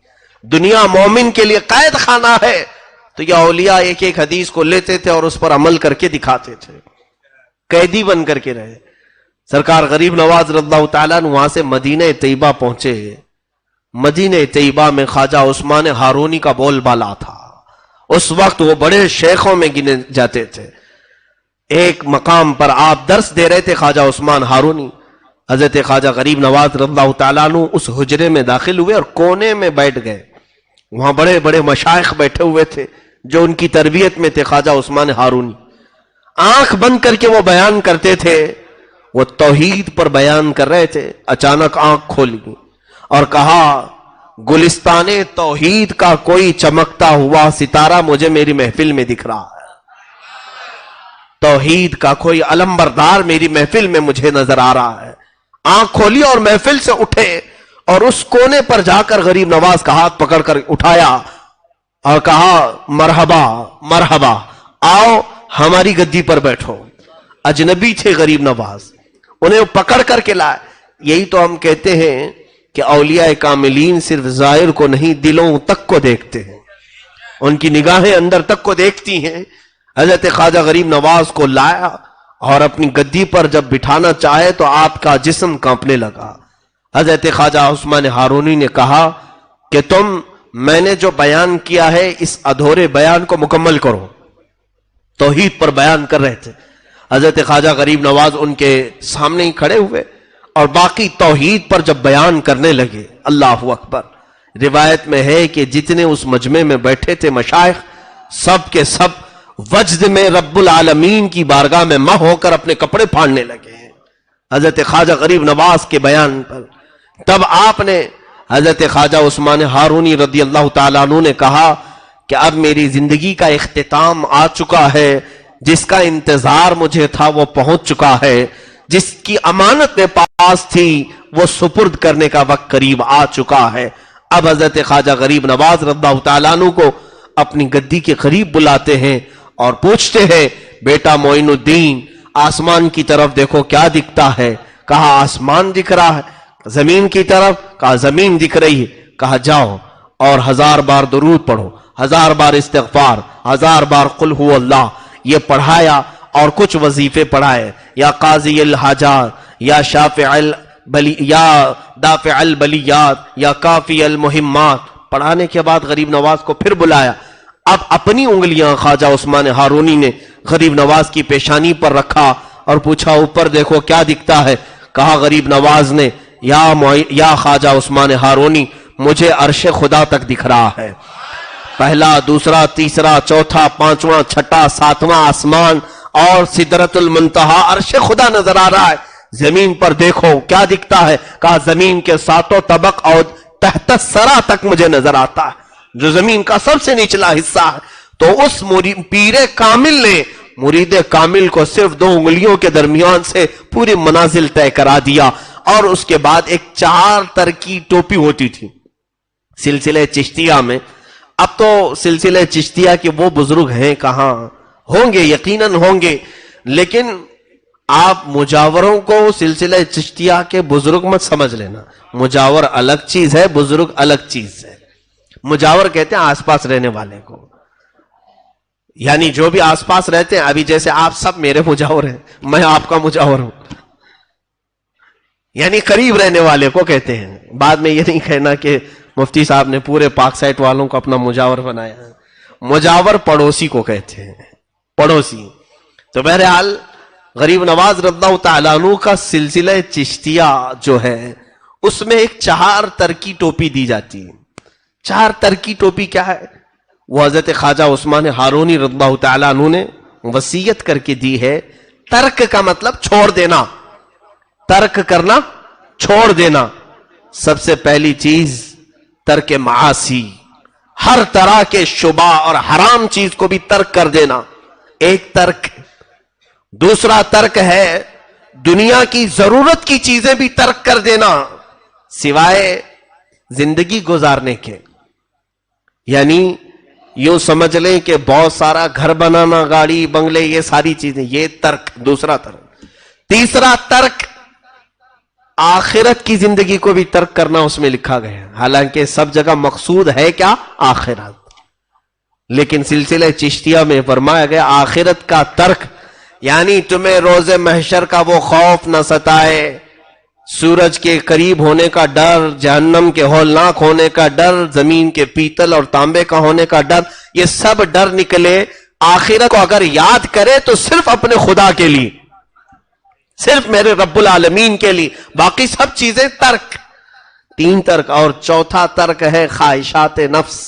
دنیا مومن کے لیے قید خانہ ہے. تو یہ اولیاء ایک ایک حدیث کو لیتے تھے اور اس پر عمل کر کے دکھاتے تھے, قیدی بن کر کے رہے. سرکار غریب نواز رضی اللہ تعالیٰ عنہ وہاں سے مدینہ طیبہ پہنچے. مدینہ طیبہ میں خواجہ عثمان ہارونی کا بول بالا تھا. اس وقت وہ بڑے شیخوں میں گنے جاتے تھے. ایک مقام پر آپ درس دے رہے تھے خواجہ عثمان ہارونی. حضرت خواجہ غریب نواز رضی اللہ تعالیٰ عنہ اس حجرے میں داخل ہوئے اور کونے میں بیٹھ گئے. وہاں بڑے بڑے مشائخ بیٹھے ہوئے تھے جو ان کی تربیت میں تھے. خواجہ عثمان ہارونی آنکھ بند کر کے وہ بیان کرتے تھے، وہ توحید پر بیان کر رہے تھے، اچانک آنکھ کھولی اور کہا گلستان توحید کا کوئی چمکتا ہوا ستارہ مجھے میری محفل میں دکھ رہا ہے، توحید کا کوئی علمبردار میری محفل میں مجھے نظر آ رہا ہے۔ آنکھ کھولی اور محفل سے اٹھے اور اس کونے پر جا کر غریب نواز کا ہاتھ پکڑ کر اٹھایا اور کہا مرحبا مرحبا، آؤ ہماری گدی پر بیٹھو۔ اجنبی تھے غریب نواز، انہیں پکڑ کر کے لائے۔ یہی تو ہم کہتے ہیں کہ اولیاء کاملین صرف ظاہر کو نہیں دلوں تک کو دیکھتے ہیں، ان کی نگاہیں اندر تک کو دیکھتی ہیں۔ حضرت خواجہ غریب نواز کو لایا اور اپنی گدی پر جب بٹھانا چاہے تو آپ کا جسم کانپنے لگا۔ حضرت خواجہ عثمان ہارونی نے کہا کہ تم میں نے جو بیان کیا ہے اس ادھورے بیان کو مکمل کرو۔ توحید پر بیان کر رہے تھے، حضرت خواجہ غریب نواز ان کے سامنے ہی کھڑے ہوئے اور باقی توحید پر جب بیان کرنے لگے۔ اللہ اکبر۔ روایت میں ہے کہ جتنے اس مجمع میں بیٹھے تھے مشائخ، سب کے سب وجد میں رب العالمین کی بارگاہ میں مہ ہو کر اپنے کپڑے پھاڑنے لگے ہیں حضرت خواجہ غریب نواز کے بیان پر۔ تب آپ نے حضرت خواجہ عثمان ہارونی رضی اللہ تعالیٰ عنہ نے کہا کہ اب میری زندگی کا اختتام آ چکا ہے، جس کا انتظار مجھے تھا وہ پہنچ چکا ہے، جس کی امانت میں پاس تھی وہ سپرد کرنے کا وقت قریب آ چکا ہے۔ اب حضرت خواجہ غریب نواز رضی اللہ تعالیٰ عنہ کو اپنی گدی کے قریب بلاتے ہیں اور پوچھتے ہیں بیٹا معین الدین آسمان کی طرف دیکھو کیا دکھتا ہے؟ کہا آسمان دکھ رہا ہے۔ زمین کی طرف؟ کہا زمین دکھ رہی ہے۔ کہا جاؤ اور 1000 بار درود پڑھو، 1000 بار استغفار، 1000 بار قل هو اللہ، یہ پڑھایا اور کچھ وظیفے پڑھائے، یا قاضی الحاجات، یا شافع یا دافع البلیات، یا کافی المہمات۔ پڑھانے کے بعد غریب نواز کو پھر بلایا۔ اب اپنی انگلیاں خواجہ عثمان ہارونی نے غریب نواز کی پیشانی پر رکھا اور پوچھا اوپر دیکھو کیا دکھتا ہے؟ کہا غریب نواز نے یا خواجہ عثمان ہارونی مجھے عرش خدا تک دکھ رہا ہے، پہلا، دوسرا، تیسرا، چوتھا، پانچواں، چھٹا، ساتواں آسمان اور سدرۃ المنتہا عرش خدا نظر آ رہا ہے۔ زمین پر دیکھو کیا دکھتا ہے؟ کہا زمین کے 7 طبق اور تحت الثری تک مجھے نظر آتا ہے، جو زمین کا سب سے نچلا حصہ ہے۔ تو اس پیر کامل نے مرید کامل کو صرف 2 انگلیوں کے درمیان سے پوری منازل طے کرا دیا۔ اور اس کے بعد ایک 4 تر کی ٹوپی ہوتی تھی سلسلہ چشتیہ میں۔ اب تو سلسلہ چشتیہ کے وہ بزرگ ہیں کہاں؟ ہوں گے، یقیناً ہوں گے، لیکن آپ مجاوروں کو سلسلہ چشتیہ کے بزرگ مت سمجھ لینا۔ مجاور الگ چیز ہے، بزرگ الگ چیز ہے۔ مجاور کہتے ہیں آس پاس رہنے والے کو، یعنی جو بھی آس پاس رہتے ہیں، ابھی جیسے آپ سب میرے مجاور ہیں، میں آپ کا مجاور ہوں، یعنی قریب رہنے والے کو کہتے ہیں۔ بعد میں یہ نہیں کہنا کہ مفتی صاحب نے پورے پاک سائٹ والوں کو اپنا مجاور بنایا ہے۔ مجاور پڑوسی کو کہتے ہیں، پڑوسی۔ تو بہرحال غریب نواز رضی اللہ تعالیٰ عنہ کا سلسلہ چشتیہ جو ہے اس میں ایک 4 تر کی ٹوپی دی جاتی ہے۔ 4 تر کی ٹوپی کیا ہے؟ وہ حضرت خواجہ عثمان ہارونی رضی اللہ تعالیٰ عنہ نے وصیت کر کے دی ہے۔ ترک کا مطلب چھوڑ دینا، ترک کرنا، چھوڑ دینا۔ سب سے پہلی چیز ترک معاصی، ہر طرح کے شبہ اور حرام چیز کو بھی ترک کر دینا، ایک ترک۔ دوسرا ترک ہے دنیا کی ضرورت کی چیزیں بھی ترک کر دینا، سوائے زندگی گزارنے کے۔ یعنی یوں سمجھ لیں کہ بہت سارا گھر بنانا، گاڑی بنگلے، یہ ساری چیزیں، یہ ترک، دوسرا ترک۔ تیسرا ترک آخرت کی زندگی کو بھی ترک کرنا اس میں لکھا گیا ہے، حالانکہ سب جگہ مقصود ہے کیا؟ آخرت، لیکن سلسلہ چشتیہ میں فرمایا گیا آخرت کا ترک، یعنی تمہیں روز محشر کا وہ خوف نہ ستائے، سورج کے قریب ہونے کا ڈر، جہنم کے ہولناک ہونے کا ڈر، زمین کے پیتل اور تانبے کا ہونے کا ڈر، یہ سب ڈر نکلے۔ آخرت کو اگر یاد کرے تو صرف اپنے خدا کے لیے، صرف میرے رب العالمین کے لیے، باقی سب چیزیں ترک۔ 3 ترک۔ اور چوتھا ترک ہے خواہشات نفس۔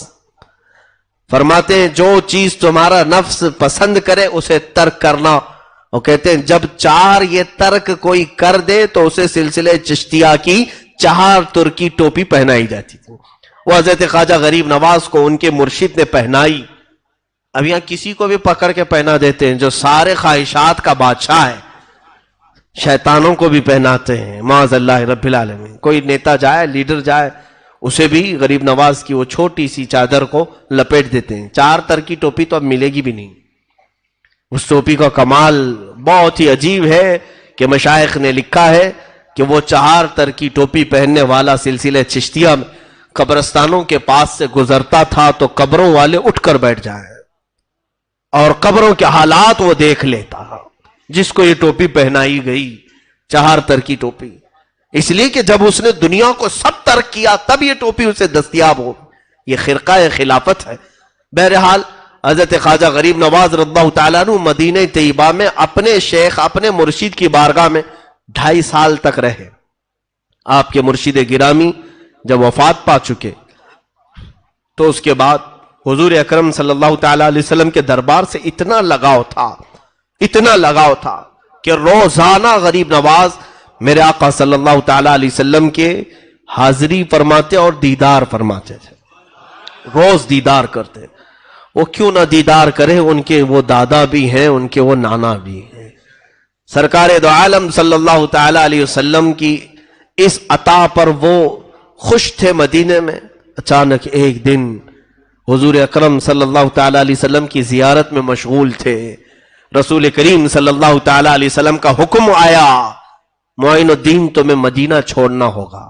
فرماتے ہیں جو چیز تمہارا نفس پسند کرے اسے ترک کرنا، اور کہتے ہیں جب 4 یہ ترک کوئی کر دے تو اسے سلسلے چشتیہ کی 4 ترکی ٹوپی پہنائی جاتی تھی. وہ حضرت خواجہ غریب نواز کو ان کے مرشد نے پہنائی. اب یہاں کسی کو بھی پکڑ کے پہنا دیتے ہیں جو سارے خواہشات کا بادشاہ ہے, شیطانوں کو بھی پہناتے ہیں معاذ اللہ رب العالمین. کوئی نیتا جائے, لیڈر جائے, اسے بھی غریب نواز کی وہ چھوٹی سی چادر کو لپیٹ دیتے ہیں. 4 تر کی ٹوپی تو اب ملے گی بھی نہیں. اس ٹوپی کا کمال بہت ہی عجیب ہے کہ مشائخ نے لکھا ہے کہ وہ 4 تر کی ٹوپی پہننے والا سلسلہ چشتیہ میں قبرستانوں کے پاس سے گزرتا تھا تو قبروں والے اٹھ کر بیٹھ جائیں اور قبروں کے حالات وہ دیکھ لیتا جس کو یہ ٹوپی پہنائی گئی, 4 تر کی ٹوپی. اس لیے کہ جب اس نے دنیا کو سب ترک کیا تب یہ ٹوپی اسے دستیاب ہو. یہ خرقہ خلافت ہے. بہرحال حضرت خواجہ غریب نواز رضی اللہ تعالیٰ عنہ مدینہ طیبہ میں اپنے شیخ, اپنے مرشد کی بارگاہ میں 2.5 سال تک رہے. آپ کے مرشد گرامی جب وفات پا چکے تو اس کے بعد حضور اکرم صلی اللہ تعالیٰ علیہ وسلم کے دربار سے اتنا لگاؤ تھا کہ روزانہ غریب نواز میرے آقا صلی اللہ تعالیٰ علیہ وسلم کے حاضری فرماتے اور دیدار فرماتے تھے. روز دیدار کرتے. وہ کیوں نہ دیدار کرے, ان کے وہ دادا بھی ہیں, ان کے وہ نانا بھی ہیں. سرکار دو عالم صلی اللہ تعالیٰ علیہ وسلم کی اس عطا پر وہ خوش تھے. مدینے میں اچانک ایک دن حضور اکرم صلی اللہ تعالیٰ علیہ وسلم کی زیارت میں مشغول تھے. رسول کریم صلی اللہ تعالیٰ علیہ وسلم کا حکم آیا, معین الدین تمہیں مدینہ چھوڑنا ہوگا.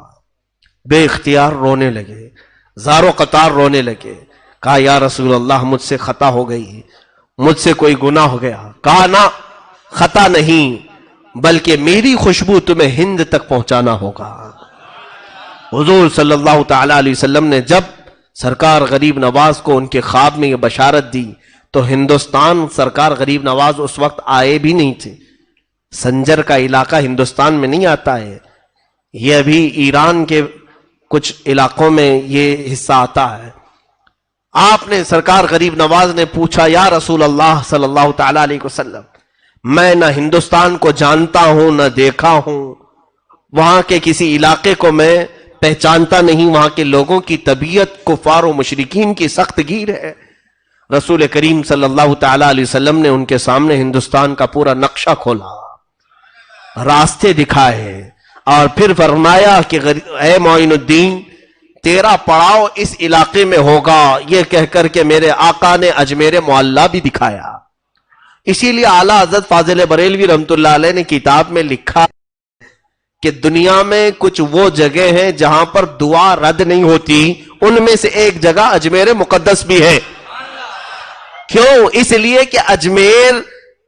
بے اختیار رونے لگے, زار و قطار رونے لگے. کہا یا رسول اللہ مجھ سے خطا ہو گئی, مجھ سے کوئی گناہ ہو گیا. کہا نہ, خطا نہیں, بلکہ میری خوشبو تمہیں ہند تک پہنچانا ہوگا. حضور صلی اللہ تعالیٰ علیہ وسلم نے جب سرکار غریب نواز کو ان کے خواب میں یہ بشارت دی تو ہندوستان سرکار غریب نواز اس وقت آئے بھی نہیں تھے. سنجر کا علاقہ ہندوستان میں نہیں آتا ہے, یہ ابھی ایران کے کچھ علاقوں میں یہ حصہ آتا ہے. آپ نے سرکار غریب نواز نے پوچھا یا رسول اللہ صلی اللہ تعالیٰ علیہ وسلم, میں نہ ہندوستان کو جانتا ہوں نہ دیکھا ہوں, وہاں کے کسی علاقے کو میں پہچانتا نہیں, وہاں کے لوگوں کی طبیعت کفار و مشرکین کی سخت گیر ہے. رسول کریم صلی اللہ تعالیٰ علیہ وسلم نے ان کے سامنے ہندوستان کا پورا نقشہ کھولا, راستے دکھائے اور پھر فرمایا کہ اے معین الدین تیرا پڑاؤ اس علاقے میں ہوگا. یہ کہہ کر کے میرے آقا نے اجمیر معلیٰ بھی دکھایا. اسی لیے اعلیٰ حضرت فاضل بریلوی رحمت اللہ علیہ نے کتاب میں لکھا کہ دنیا میں کچھ وہ جگہ ہیں جہاں پر دعا رد نہیں ہوتی, ان میں سے ایک جگہ اجمیر مقدس بھی ہے. کیوں؟ اس لیے کہ اجمیر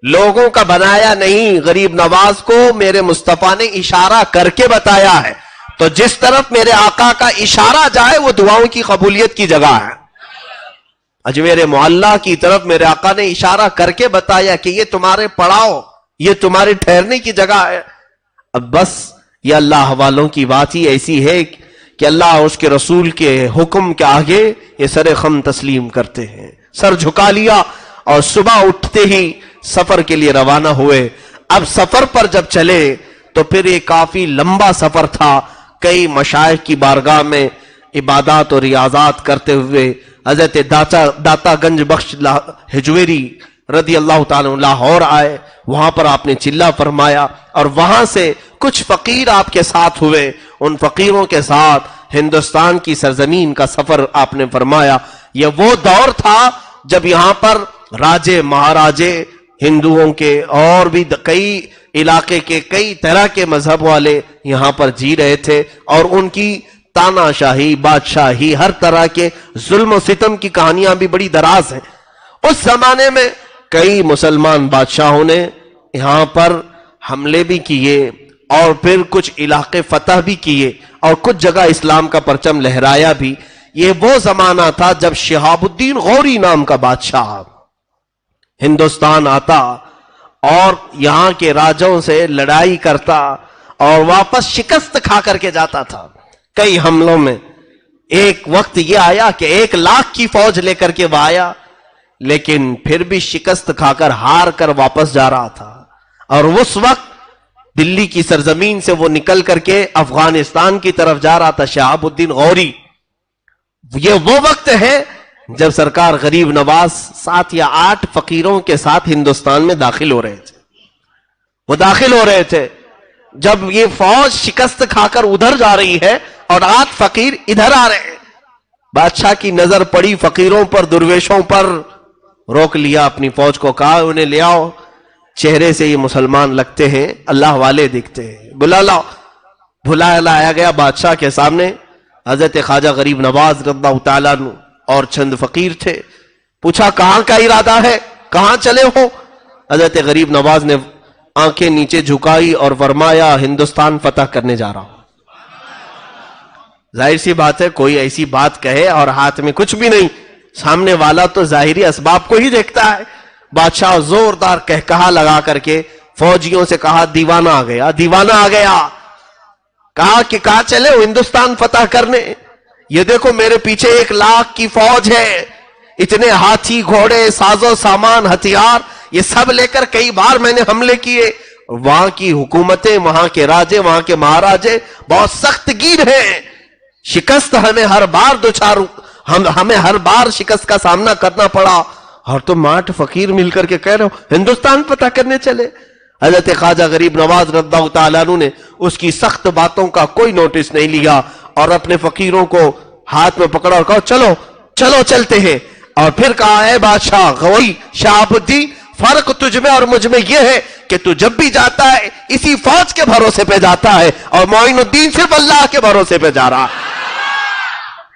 لوگوں کا بنایا نہیں, غریب نواز کو میرے مصطفیٰ نے اشارہ کر کے بتایا ہے. تو جس طرف میرے آقا کا اشارہ جائے وہ دعاؤں کی قبولیت کی جگہ ہے. اجمیر معلیٰ کی طرف میرے آقا نے اشارہ کر کے بتایا کہ یہ تمہارے پڑاؤ, یہ تمہارے ٹھہرنے کی جگہ ہے. اب بس یہ اللہ والوں کی بات ہی ایسی ہے کہ اللہ اور اس کے رسول کے حکم کے آگے یہ سر خم تسلیم کرتے ہیں. سر جھکا لیا اور صبح اٹھتے ہی سفر کے لیے روانہ ہوئے. اب سفر پر جب چلے تو پھر یہ کافی لمبا سفر تھا. کئی مشائخ کی بارگاہ میں عبادات اور ریاضات کرتے ہوئے حضرت داتا گنج بخش ہجویری رضی اللہ تعالیٰ لاہور آئے. وہاں پر آپ نے چلہ فرمایا اور وہاں سے کچھ فقیر آپ کے ساتھ ہوئے. ان فقیروں کے ساتھ ہندوستان کی سرزمین کا سفر آپ نے فرمایا. یہ وہ دور تھا جب یہاں پر راجے مہاراجے ہندوؤں کے اور بھی کئی علاقے کے کئی طرح کے مذہب والے یہاں پر جی رہے تھے اور ان کی تانا شاہی, بادشاہی, ہر طرح کے ظلم و ستم کی کہانیاں بھی بڑی دراز ہیں. اس زمانے میں کئی مسلمان بادشاہوں نے یہاں پر حملے بھی کیے اور پھر کچھ علاقے فتح بھی کیے اور کچھ جگہ اسلام کا پرچم لہرایا بھی. یہ وہ زمانہ تھا جب شہاب الدین غوری نام کا بادشاہ ہندوستان آتا اور یہاں کے راجوں سے لڑائی کرتا اور واپس شکست کھا کر کے جاتا تھا. کئی حملوں میں ایک وقت یہ آیا کہ 1,00,000 کی فوج لے کر کے وہ آیا, لیکن پھر بھی شکست کھا کر ہار کر واپس جا رہا تھا. اور اس وقت دلی کی سرزمین سے وہ نکل کر کے افغانستان کی طرف جا رہا تھا شہاب الدین غوری. یہ وہ وقت ہے جب سرکار غریب نواز 7 یا 8 فقیروں کے ساتھ ہندوستان میں داخل ہو رہے تھے. وہ داخل ہو رہے تھے جب یہ فوج شکست کھا کر ادھر جا رہی ہے اور 8 فقیر ادھر آ رہے ہیں. بادشاہ کی نظر پڑی فقیروں پر، درویشوں پر، روک لیا اپنی فوج کو، کہا انہیں لے آؤ، چہرے سے یہ مسلمان لگتے ہیں، اللہ والے دکھتے ہیں، بلا لاؤ. بلایا لایا گیا بادشاہ کے سامنے. حضرت خواجہ غریب نواز رضی اللہ تعالیٰ عنہ اور چند فقیر تھے. پوچھا کہاں کا ارادہ ہے، کہاں چلے ہو؟ حضرت غریب نواز نے آنکھیں نیچے جھکائی اور فرمایا ہندوستان فتح کرنے جا رہا ہوں. ظاہر سی بات ہے کوئی ایسی بات کہے اور ہاتھ میں کچھ بھی نہیں، سامنے والا تو ظاہری اسباب کو ہی دیکھتا ہے. بادشاہ زوردار کہا لگا کر کے فوجیوں سے کہا دیوانہ آ گیا، دیوانہ آ گیا. کہا کہ کہاں چلے ہو؟ ہندوستان فتح کرنے. یہ دیکھو میرے پیچھے 1 لاکھ کی فوج ہے، اتنے ہاتھی گھوڑے ساز و سامان ہتھیار یہ سب لے کر کئی بار میں نے حملے کیے. وہاں کی حکومتیں، وہاں کے راجے، وہاں کے مہاراجے بہت سخت گیر ہیں. شکست ہمیں ہر بار شکست کا سامنا کرنا پڑا، اور تم 8 فقیر مل کر کے کہہ رہے ہو ہندوستان فتح کرنے چلے. حضرت خواجہ غریب نواز رضی اللہ تعالیٰ عنہ نے اس کی سخت باتوں کا کوئی نوٹس نہیں لیا اور اپنے فقیروں کو ہاتھ میں پکڑا اور کہا چلو چلو چلتے ہیں. اور پھر کہا ہے بادشاہ غوری شہاب الدین، فرق تجھ میں اور مجھ میں یہ ہے کہ تو جب بھی جاتا ہے اسی فوج کے بھروسے پہ جاتا ہے، اور معین الدین صرف اللہ کے بھروسے پہ جا رہا ہے.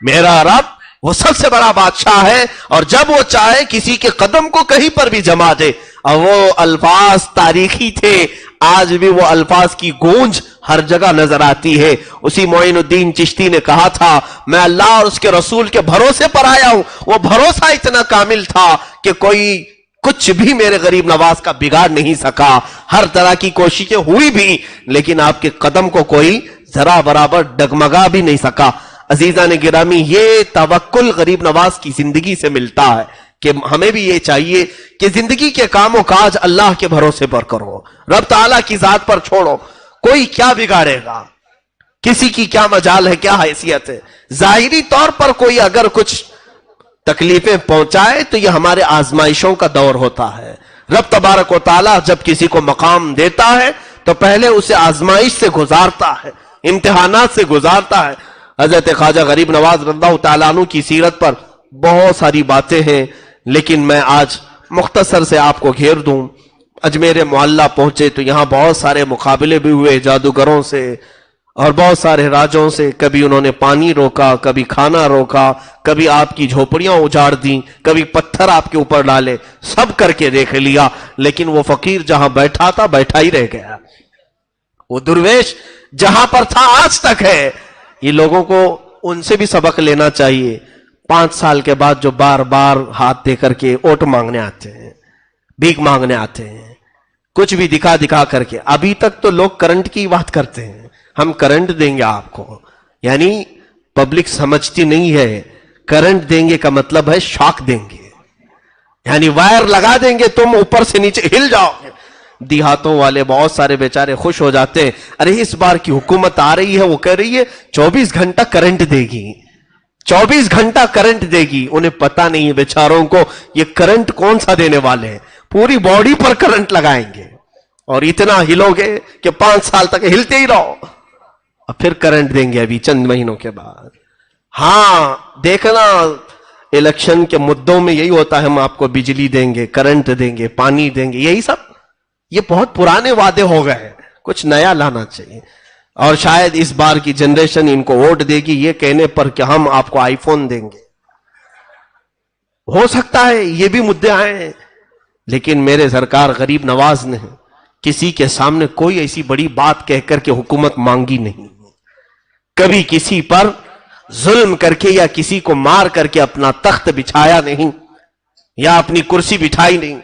میرا رب وہ سب سے بڑا بادشاہ ہے، اور جب وہ چاہے کسی کے قدم کو کہیں پر بھی جما دے. اور وہ الفاظ تاریخی تھے، آج بھی وہ الفاظ کی گونج ہر جگہ نظر آتی ہے. اسی معین الدین چشتی نے کہا تھا میں اللہ اور اس کے رسول کے بھروسے پر آیا ہوں. وہ بھروسہ اتنا کامل تھا کہ کوئی کچھ بھی میرے غریب نواز کا بگاڑ نہیں سکا. ہر طرح کی کوششیں ہوئی بھی، لیکن آپ کے قدم کو کوئی ذرا برابر ڈگمگا بھی نہیں سکا. عزیزان گرامی، یہ توکل غریب نواز کی زندگی سے ملتا ہے کہ ہمیں بھی یہ چاہیے کہ زندگی کے کام و کاج اللہ کے بھروسے پر کرو، رب تعالیٰ کی ذات پر چھوڑو. کوئی کیا بگاڑے گا، کسی کی کیا مجال ہے، کیا حیثیت ہے. ظاہری طور پر کوئی اگر کچھ تکلیفیں پہنچائے تو یہ ہمارے آزمائشوں کا دور ہوتا ہے. رب تبارک و تعالیٰ جب کسی کو مقام دیتا ہے تو پہلے اسے آزمائش سے گزارتا ہے، امتحانات سے گزارتا ہے. حضرت خواجہ غریب نواز رضی اللہ تعالیٰ عنہ کی سیرت پر بہت ساری باتیں ہیں، لیکن میں آج مختصر سے آپ کو گھیر دوں. اجمیر معلیٰ پہنچے تو یہاں بہت سارے مقابلے بھی ہوئے جادوگروں سے اور بہت سارے راجوں سے. کبھی انہوں نے پانی روکا، کبھی کھانا روکا، کبھی آپ کی جھوپڑیاں اجاڑ دیں، کبھی پتھر آپ کے اوپر ڈالے، سب کر کے دیکھ لیا. لیکن وہ فقیر جہاں بیٹھا تھا بیٹھا ہی رہ گیا، وہ درویش جہاں پر تھا آج تک ہے. یہ لوگوں کو ان سے بھی سبق لینا چاہیے. 5 سال کے بعد جو بار بار ہاتھ دے کر کے اوٹ مانگنے آتے ہیں، بھیک مانگنے آتے ہیں، کچھ بھی دکھا دکھا کر کے. ابھی تک تو لوگ کرنٹ کی بات کرتے ہیں، ہم کرنٹ دیں گے آپ کو، یعنی پبلک سمجھتی نہیں ہے کرنٹ دیں گے کا مطلب ہے شاک دیں گے، یعنی وائر لگا دیں گے، تم اوپر سے نیچے ہل جاؤ گے. دیہاتوں والے بہت سارے بیچارے خوش ہو جاتے ہیں، ارے اس بار کی حکومت آ رہی ہے، وہ کہہ رہی ہے 24 گھنٹہ کرنٹ دے گی، 24 گھنٹہ کرنٹ دے گی. انہیں پتا نہیں ہے بیچاروں کو یہ کرنٹ کون سا دینے والے ہیں. پوری باڈی پر کرنٹ لگائیں گے اور اتنا ہلو گے کہ 5 سال تک ہلتے ہی رہو، اور پھر کرنٹ دیں گے ابھی چند مہینوں کے بعد. ہاں دیکھنا الیکشن کے مدوں میں یہی ہوتا ہے، ہم آپ کو بجلی دیں گے، کرنٹ دیں گے، پانی دیں گے، یہی سب. یہ بہت پرانے وعدے ہو گئے ہیں، کچھ نیا لانا چاہیے. اور شاید اس بار کی جنریشن ان کو ووٹ دے گی یہ کہنے پر کہ ہم آپ کو آئی فون دیں گے. ہو سکتا ہے یہ بھی مدعے آئے ہیں، لیکن میرے سرکار غریب نواز نے کسی کے سامنے کوئی ایسی بڑی بات کہہ کر کے حکومت مانگی نہیں. کبھی کسی پر ظلم کر کے یا کسی کو مار کر کے اپنا تخت بچھایا نہیں یا اپنی کرسی بٹھائی نہیں.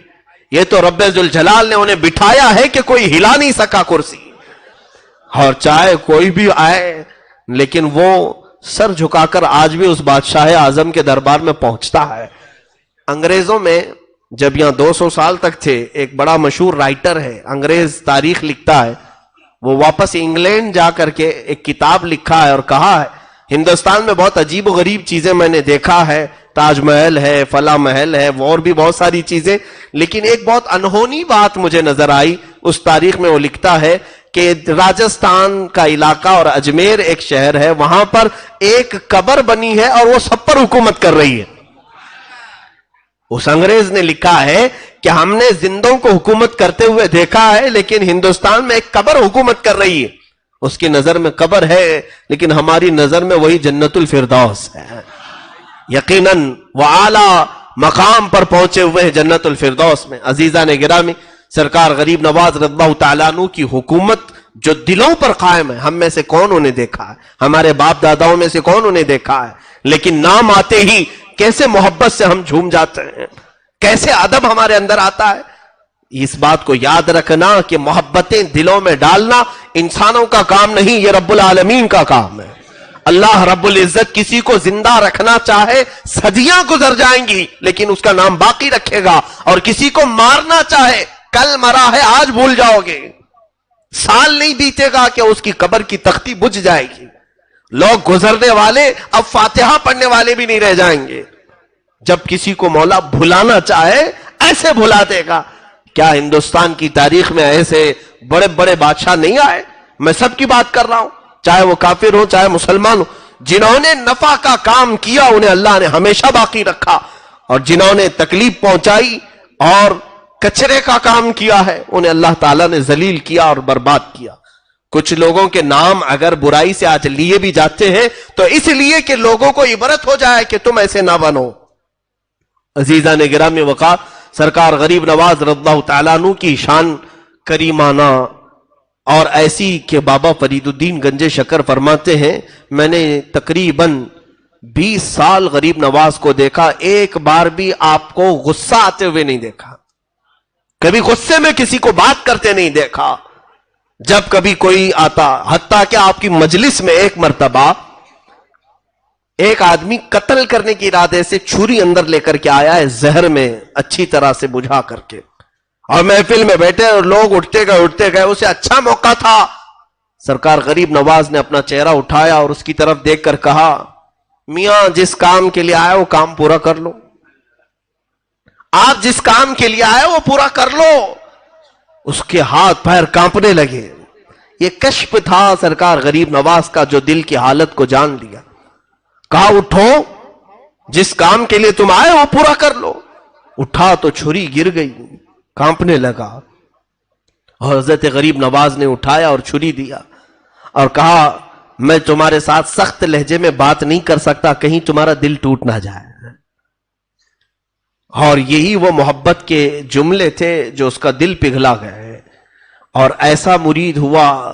یہ تو رب ذوالجلال نے انہیں بٹھایا ہے کہ کوئی ہلا نہیں سکا کرسی. اور چاہے کوئی بھی آئے لیکن وہ سر جھکا کر آج بھی اس بادشاہ اعظم کے دربار میں پہنچتا ہے. انگریزوں میں جب یہاں 200 سال تک تھے، ایک بڑا مشہور رائٹر ہے، انگریز تاریخ لکھتا ہے، وہ واپس انگلینڈ جا کر کے ایک کتاب لکھا ہے اور کہا ہے ہندوستان میں بہت عجیب و غریب چیزیں میں نے دیکھا ہے، تاج محل ہے، فلاں محل ہے، اور بھی بہت ساری چیزیں، لیکن ایک بہت انہونی بات مجھے نظر آئی اس تاریخ میں۔ وہ لکھتا ہے کہ راجستھان کا علاقہ اور اجمیر ایک شہر ہے، وہاں پر ایک قبر بنی ہے اور وہ سب پر حکومت کر رہی ہے۔ اس انگریز نے لکھا ہے کہ ہم نے زندوں کو حکومت کرتے ہوئے دیکھا ہے، لیکن ہندوستان میں ایک قبر حکومت کر رہی ہے۔ اس کی نظر میں قبر ہے، لیکن ہماری نظر میں وہی جنت الفردوس ہے۔ یقیناً وہ اعلیٰ مقام پر پہنچے ہوئے ہیں جنت الفردوس میں۔ عزیزان گرامی، سرکار غریب نواز رضی اللہ تعالیٰ عنہ کی حکومت جو دلوں پر قائم ہے، ہم میں سے کون انہیں دیکھا ہے؟ ہمارے باپ داداؤں میں سے کون انہیں دیکھا ہے؟ لیکن نام آتے ہی کیسے محبت سے ہم جھوم جاتے ہیں، کیسے ادب ہمارے اندر آتا ہے۔ اس بات کو یاد رکھنا کہ محبتیں دلوں میں ڈالنا انسانوں کا کام نہیں، یہ رب العالمین کا کام ہے۔ اللہ رب العزت کسی کو زندہ رکھنا چاہے، صدیاں گزر جائیں گی لیکن اس کا نام باقی رکھے گا، اور کسی کو مارنا چاہے، کل مرا ہے آج بھول جاؤ گے، سال نہیں بیتے گا کہ اس کی قبر کی تختی بجھ جائے گی۔ لوگ گزرنے والے اب فاتحہ پڑھنے والے بھی نہیں رہ جائیں گے۔ جب کسی کو مولا بھلانا چاہے ایسے بھلا دے گا۔ کیا ہندوستان کی تاریخ میں ایسے بڑے بڑے بادشاہ نہیں آئے؟ میں سب کی بات کر رہا ہوں، چاہے وہ کافر ہو چاہے مسلمان ہو، جنہوں نے نفع کا کام کیا انہیں اللہ نے ہمیشہ باقی رکھا، اور جنہوں نے تکلیف پہنچائی اور کچرے کا کام کیا ہے انہیں اللہ تعالیٰ نے ذلیل کیا اور برباد کیا۔ کچھ لوگوں کے نام اگر برائی سے آج لیے بھی جاتے ہیں تو اس لیے کہ لوگوں کو عبرت ہو جائے کہ تم ایسے نہ بنو۔ عزیزان گرامی وقار، سرکار غریب نواز رضی اللہ تعالیٰ عنہ کی شان کریمانہ اور ایسی کہ بابا فرید الدین گنج شکر فرماتے ہیں میں نے تقریباً 20 سال غریب نواز کو دیکھا، ایک بار بھی آپ کو غصہ آتے ہوئے نہیں دیکھا، کبھی غصے میں کسی کو بات کرتے نہیں دیکھا۔ جب کبھی کوئی آتا، حتیٰ کہ آپ کی مجلس میں ایک مرتبہ ایک آدمی قتل کرنے کی ارادے سے چھری اندر لے کر کے آیا ہے، زہر میں اچھی طرح سے بجھا کر کے، اور محفل میں بیٹھے اور لوگ اٹھتے گئے، اسے اچھا موقع تھا۔ سرکار غریب نواز نے اپنا چہرہ اٹھایا اور اس کی طرف دیکھ کر کہا، میاں جس کام کے لیے آئے وہ کام پورا کر لو، آپ جس کام کے لیے آئے وہ پورا کر لو۔ اس کے ہاتھ پیر کانپنے لگے۔ یہ کشف تھا سرکار غریب نواز کا جو دل کی حالت کو جان لیا۔ کہا اٹھو، جس کام کے لیے تم آئے وہ پورا کر لو۔ اٹھا تو چھری گر گئی، کانپنے لگا، اور حضرت غریب نواز نے اٹھایا اور چھری دیا اور کہا میں تمہارے ساتھ سخت لہجے میں بات نہیں کر سکتا، کہیں تمہارا دل ٹوٹ نہ جائے۔ اور یہی وہ محبت کے جملے تھے جو اس کا دل پگھلا گئے، اور ایسا مرید ہوا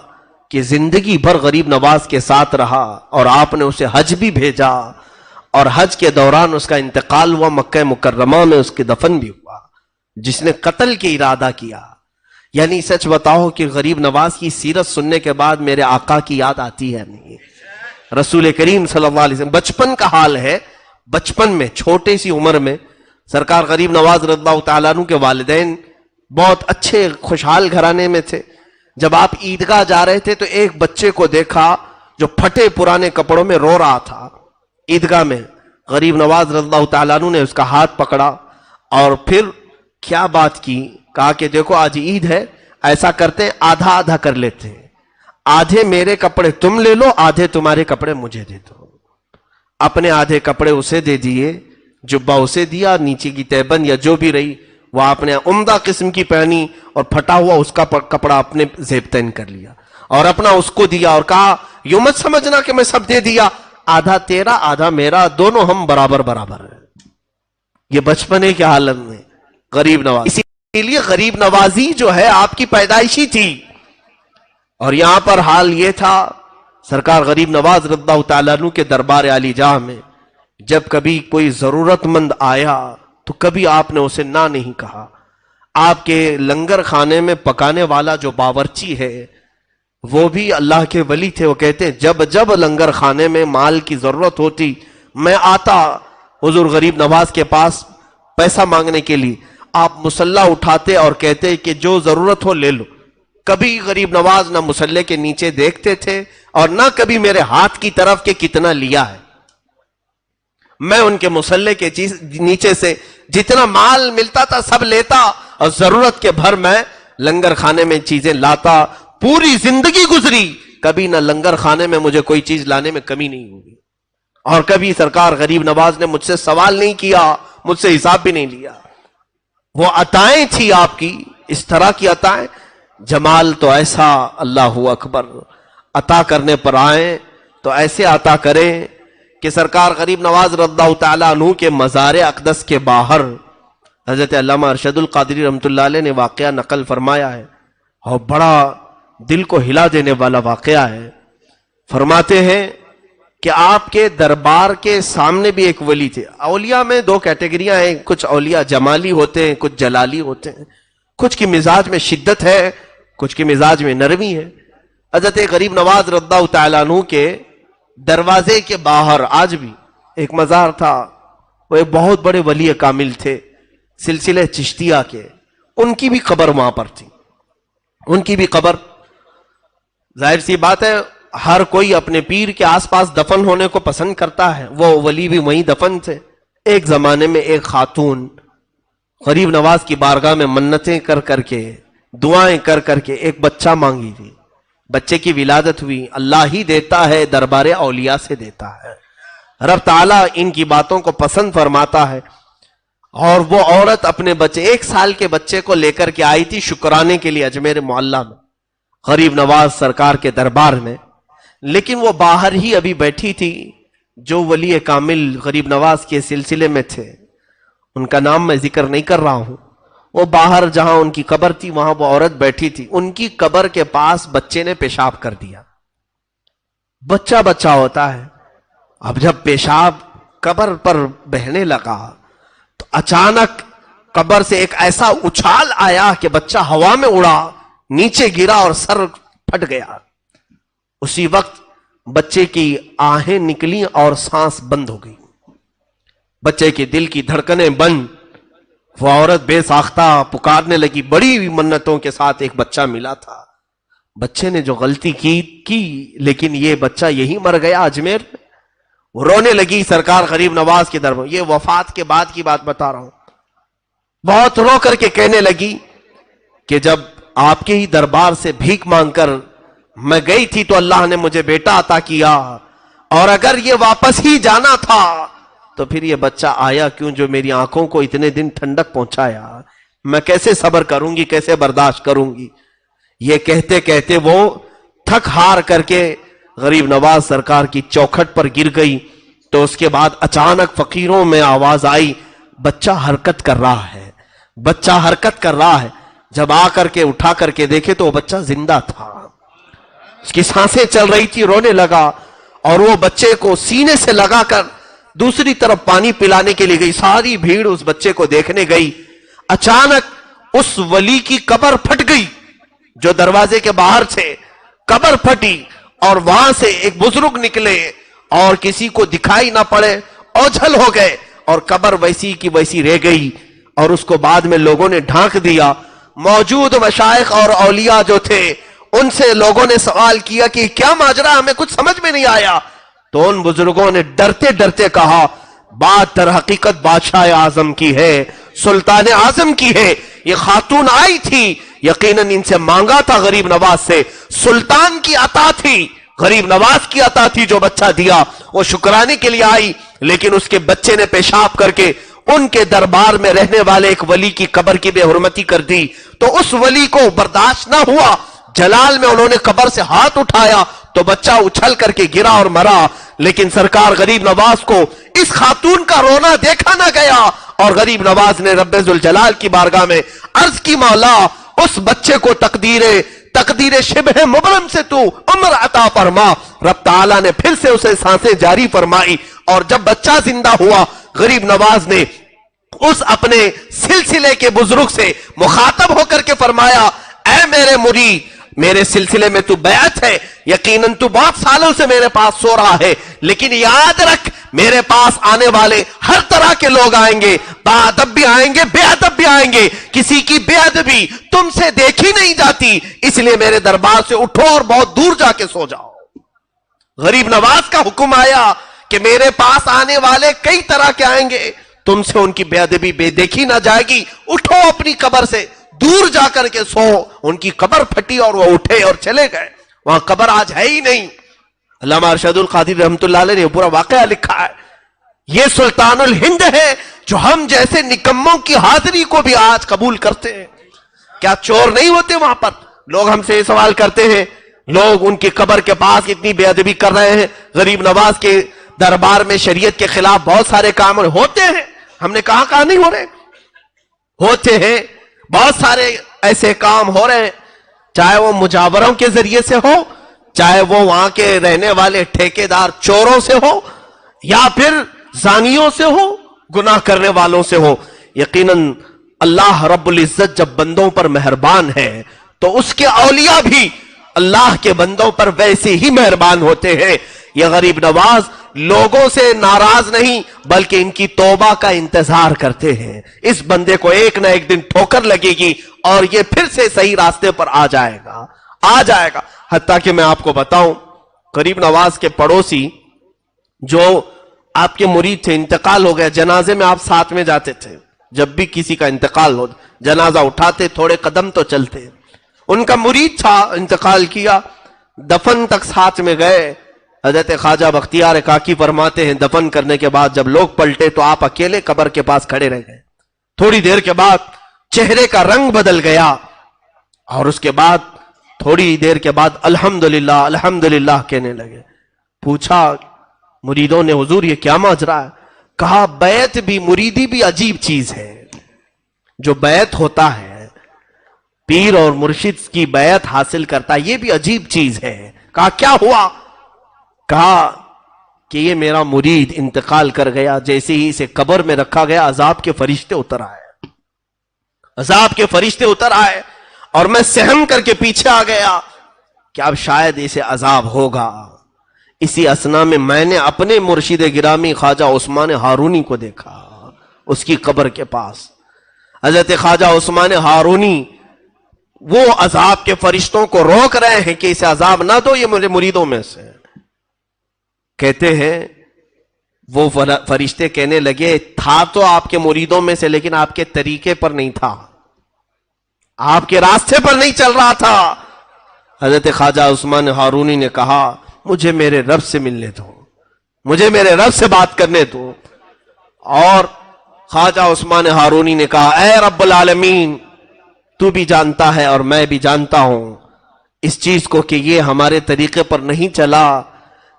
کہ زندگی بھر غریب نواز کے ساتھ رہا، اور آپ نے اسے حج بھی بھیجا، اور حج کے دوران اس کا انتقال ہوا، مکہ مکرمہ میں اس کے دفن بھی ہوا۔ جس نے قتل کے ارادہ کیا، یعنی سچ بتاؤ کہ غریب نواز کی سیرت سننے کے بعد میرے آقا کی یاد آتی ہے نہیں؟ رسول کریم صلی اللہ علیہ وسلم، بچپن کا حال ہے، بچپن میں چھوٹے سی عمر میں سرکار غریب نواز رضی اللہ تعالیٰ عنہ کے والدین بہت اچھے خوشحال گھرانے میں تھے۔ جب آپ عیدگاہ جا رہے تھے تو ایک بچے کو دیکھا جو پھٹے پرانے کپڑوں میں رو رہا تھا عیدگاہ میں۔ غریب نواز رضی اللہ تعالیٰ عنہ نے اس کا ہاتھ پکڑا اور پھر کیا بات کی، کہا کہ دیکھو آج عید ہے، ایسا کرتے ہیں آدھا آدھا کر لیتے ہیں، آدھے میرے کپڑے تم لے لو، آدھے تمہارے کپڑے مجھے دے دو۔ اپنے آدھے کپڑے اسے دے دیے، جبہ اسے دیا، نیچے کی تہبند یا جو بھی رہی وہ آپ نے عمدہ قسم کی پہنی، اور پھٹا ہوا اس کا کپڑا اپنے زیب تن کر لیا اور اپنا اس کو دیا، اور کہا یوں مت سمجھنا کہ میں سب دے دیا، آدھا تیرا آدھا میرا، دونوں ہم برابر برابر ہیں۔ یہ بچپنے کے حالت میں غریب نواز، اسی لیے غریب نوازی جو ہے آپ کی پیدائشی تھی۔ اور یہاں پر حال یہ تھا، سرکار غریب نواز رضی اللہ تعالیٰ عنہ کے دربار عالی جاہ میں جب کبھی کوئی ضرورت مند آیا تو کبھی آپ نے اسے نہ نہیں کہا۔ آپ کے لنگر خانے میں پکانے والا جو باورچی ہے وہ بھی اللہ کے ولی تھے، وہ کہتے ہیں جب جب لنگر خانے میں مال کی ضرورت ہوتی میں آتا حضور غریب نواز کے پاس پیسہ مانگنے کے لیے، آپ مسلح اٹھاتے اور کہتے کہ جو ضرورت ہو لے لو. کبھی غریب نواز نہ مسلح کے نیچے دیکھتے تھے اور نہ کبھی میرے ہاتھ کی طرف کہ کتنا لیا ہے. میں ان کے مسلح کے نیچے سے جتنا مال ملتا تھا سب لیتا اور ضرورت کے بھر میں لنگر خانے میں چیزیں لاتا. پوری زندگی گزری, کبھی نہ لنگر خانے میں مجھے کوئی چیز لانے میں کمی نہیں ہوئی, اور کبھی سرکار غریب نواز نے مجھ سے سوال نہیں کیا, مجھ سے حساب بھی نہیں لیا. وہ عطائیں تھی آپ کی, اس طرح کی عطائیں. جمال تو ایسا, اللہ اکبر, عطا کرنے پر آئیں تو ایسے عطا کریں کہ سرکار غریب نواز رضی اللہ تعالیٰ عنہ کے مزار اقدس کے باہر حضرت علامہ ارشد القادری رحمۃ اللہ علیہ نے واقعہ نقل فرمایا ہے, اور بڑا دل کو ہلا دینے والا واقعہ ہے. فرماتے ہیں کہ آپ کے دربار کے سامنے بھی ایک ولی تھے. اولیاء میں دو کیٹیگریاں ہیں, کچھ اولیاء جمالی ہوتے ہیں, کچھ جلالی ہوتے ہیں. کچھ کی مزاج میں شدت ہے, کچھ کی مزاج میں نرمی ہے. حضرت غریب نواز رضی اللہ تعالیٰ عنہ کے دروازے کے باہر آج بھی ایک مزار تھا. وہ ایک بہت بڑے ولی کامل تھے سلسلہ چشتیہ کے, ان کی بھی قبر وہاں پر تھی. ان کی بھی قبر, ظاہر سی بات ہے ہر کوئی اپنے پیر کے آس پاس دفن ہونے کو پسند کرتا ہے. وہ ولی بھی وہیں دفن تھے. ایک زمانے میں ایک خاتون غریب نواز کی بارگاہ میں منتیں کر کر کے, دعائیں کر کر کے ایک بچہ مانگی تھی. بچے کی ولادت ہوئی. اللہ ہی دیتا ہے, دربار اولیاء سے دیتا ہے. رب تعالیٰ ان کی باتوں کو پسند فرماتا ہے. اور وہ عورت اپنے بچے, 1 سال کے بچے کو لے کر کے آئی تھی شکرانے کے لیے اجمیر معلیٰ میں غریب نواز سرکار کے دربار میں. لیکن وہ باہر ہی ابھی بیٹھی تھی. جو ولی کامل غریب نواز کے سلسلے میں تھے, ان کا نام میں ذکر نہیں کر رہا ہوں, وہ باہر جہاں ان کی قبر تھی وہاں وہ عورت بیٹھی تھی. ان کی قبر کے پاس بچے نے پیشاب کر دیا. بچہ بچہ ہوتا ہے. اب جب پیشاب قبر پر بہنے لگا تو اچانک قبر سے ایک ایسا اچھال آیا کہ بچہ ہوا میں اڑا, نیچے گرا اور سر پھٹ گیا. اسی وقت بچے کی آہیں نکلی اور سانس بند ہو گئی. بچے کے دل کی دھڑکنیں بند. وہ عورت بے ساختہ پکارنے لگی. بڑی منتوں کے ساتھ ایک بچہ ملا تھا. بچے نے جو غلطی کی لیکن یہ بچہ یہی مر گیا اجمیر میں. وہ رونے لگی سرکار غریب نواز کے دربار. یہ وفات کے بعد کی بات بتا رہا ہوں. بہت رو کر کے کہنے لگی کہ جب آپ کے ہی دربار سے بھیک مانگ کر میں گئی تھی تو اللہ نے مجھے بیٹا عطا کیا, اور اگر یہ واپس ہی جانا تھا تو پھر یہ بچہ آیا کیوں جو میری آنکھوں کو اتنے دن ٹھنڈک پہنچایا. میں کیسے صبر کروں گی, کیسے برداشت کروں گی. یہ کہتے کہتے وہ تھک ہار کر کے غریب نواز سرکار کی چوکھٹ پر گر گئی. تو اس کے بعد اچانک فقیروں میں آواز آئی, بچہ حرکت کر رہا ہے, بچہ حرکت کر رہا ہے. جب آ کر کے اٹھا کر کے دیکھے تو وہ بچہ زندہ تھا, اس کی سانسیں چل رہی تھی. رونے لگا اور وہ بچے کو سینے سے لگا کر دوسری طرف پانی پلانے کے لیے گئی. ساری بھیڑ اس بچے کو دیکھنے گئی. اچانک اس ولی کی قبر پھٹ گئی جو دروازے کے باہر تھے. قبر پھٹی اور وہاں سے ایک بزرگ نکلے اور کسی کو دکھائی نہ پڑے, اوجھل ہو گئے اور قبر ویسی کی ویسی رہ گئی. اور اس کو بعد میں لوگوں نے ڈھانک دیا. موجود مشائخ اور اولیاء جو تھے ان سے لوگوں نے سوال کیا کہ کیا ماجرا, ہمیں کچھ سمجھ میں نہیں آیا. تو ان بزرگوں نے ڈرتے ڈرتے کہا, بات در حقیقت بادشاہ اعظم کی ہے, سلطان اعظم کی ہے. یہ خاتون آئی تھی, یقیناً ان سے مانگا تھا غریب نواز سے. سلطان کی عطا تھی, غریب نواز کی عطا تھی. جو بچہ دیا وہ شکرانے کے لیے آئی, لیکن اس کے بچے نے پیشاب کر کے ان کے دربار میں رہنے والے ایک ولی کی قبر کی بے حرمتی کر دی. تو اس ولی کو برداشت نہ ہوا, جلال میں انہوں نے قبر سے ہاتھ اٹھایا تو بچہ اچھل کر کے گرا اور مرا. لیکن سرکار غریب نواز کو اس خاتون کا رونا دیکھا نہ گیا, اور غریب نواز نے رب ذوالجلال کی بارگاہ میں عرض کی, مولا اس بچے کو تقدیر شبہ مبرم سے تو عمر عطا فرما. رب تعالیٰ نے پھر سے اسے سانسیں جاری فرمائی, اور جب بچہ زندہ ہوا غریب نواز نے اس اپنے سلسلے کے بزرگ سے مخاطب ہو کر کے فرمایا, اے میرے مرید, میرے سلسلے میں تو بیعت ہے, یقیناً تو بہت سالوں سے میرے پاس سو رہا ہے, لیکن یاد رکھ میرے پاس آنے والے ہر طرح کے لوگ آئیں گے, باادب بھی آئیں گے, بے ادب بھی آئیں گے, کسی کی بے ادبی تم سے دیکھی نہیں جاتی, اس لیے میرے دربار سے اٹھو اور بہت دور جا کے سو جاؤ. غریب نواز کا حکم آیا کہ میرے پاس آنے والے کئی طرح کے آئیں گے, تم سے ان کی بے ادبی بے دیکھی نہ جائے گی, اٹھو اپنی قبر سے دور جا کر کے سو. ان کی قبر پھٹی اور وہ اٹھے اور چلے گئے. وہاں قبر آج ہے ہی نہیں. علامہ ارشد القادری رحمت اللہ علیہ نے پورا واقعہ لکھا ہے. یہ سلطان الہند ہے جو ہم جیسے نکموں کی حاضری کو بھی آج قبول کرتے ہیں. کیا چور نہیں ہوتے وہاں پر؟ لوگ ہم سے یہ سوال کرتے ہیں, لوگ ان کی قبر کے پاس اتنی بے ادبی کر رہے ہیں. غریب نواز کے دربار میں شریعت کے خلاف بہت سارے کام ہوتے ہیں. ہم نے کہا نہیں ہو رہے, ہوتے ہیں. بہت سارے ایسے کام ہو رہے ہیں, چاہے وہ مجاوروں کے ذریعے سے ہو, چاہے وہ وہاں کے رہنے والے ٹھیکیدار چوروں سے ہو, یا پھر زانیوں سے ہو, گناہ کرنے والوں سے ہو. یقیناً اللہ رب العزت جب بندوں پر مہربان ہے تو اس کے اولیاء بھی اللہ کے بندوں پر ویسے ہی مہربان ہوتے ہیں. یہ غریب نواز لوگوں سے ناراض نہیں بلکہ ان کی توبہ کا انتظار کرتے ہیں. اس بندے کو ایک نہ ایک دن ٹھوکر لگے گی اور یہ پھر سے صحیح راستے پر آ جائے گا. حتیٰ کہ میں آپ کو بتاؤں, غریب نواز کے پڑوسی جو آپ کے مرید تھے, انتقال ہو گیا, جنازے میں آپ ساتھ میں جاتے تھے. جب بھی کسی کا انتقال ہو جنازہ اٹھاتے, تھوڑے قدم تو چلتے. ان کا مرید تھا, انتقال کیا, دفن تک ساتھ میں گئے. حضرت خواجہ بختیار کاکی فرماتے ہیں دفن کرنے کے بعد جب لوگ پلٹے تو آپ اکیلے قبر کے پاس کھڑے رہ گئے. تھوڑی دیر کے بعد چہرے کا رنگ بدل گیا اور اس کے بعد تھوڑی دیر کے بعد الحمدللہ الحمدللہ کہنے لگے. پوچھا مریدوں نے, حضور یہ کیا ماجرا ہے؟ کہا بیعت بھی, مریدی بھی عجیب چیز ہے. جو بیعت ہوتا ہے, پیر اور مرشد کی بیعت حاصل کرتا ہے, یہ بھی عجیب چیز ہے. کہا کیا ہوا؟ کہا کہ یہ میرا مرید انتقال کر گیا, جیسے ہی اسے قبر میں رکھا گیا عذاب کے فرشتے اتر آئے اور میں سہم کر کے پیچھے آ گیا کہ اب شاید اسے عذاب ہوگا. اسی اسنا میں نے اپنے مرشد گرامی خواجہ عثمان ہارونی کو دیکھا اس کی قبر کے پاس. حضرت خواجہ عثمان ہارونی وہ عذاب کے فرشتوں کو روک رہے ہیں کہ اسے عذاب نہ دو, یہ میرے مریدوں میں سے. کہتے ہیں وہ فرشتے کہنے لگے تھا تو آپ کے مریدوں میں سے, لیکن آپ کے طریقے پر نہیں تھا, آپ کے راستے پر نہیں چل رہا تھا. حضرت خواجہ عثمان ہارونی نے کہا مجھے میرے رب سے ملنے دو, مجھے میرے رب سے بات کرنے دو. اور خواجہ عثمان ہارونی نے کہا اے رب العالمین, تو بھی جانتا ہے اور میں بھی جانتا ہوں اس چیز کو کہ یہ ہمارے طریقے پر نہیں چلا,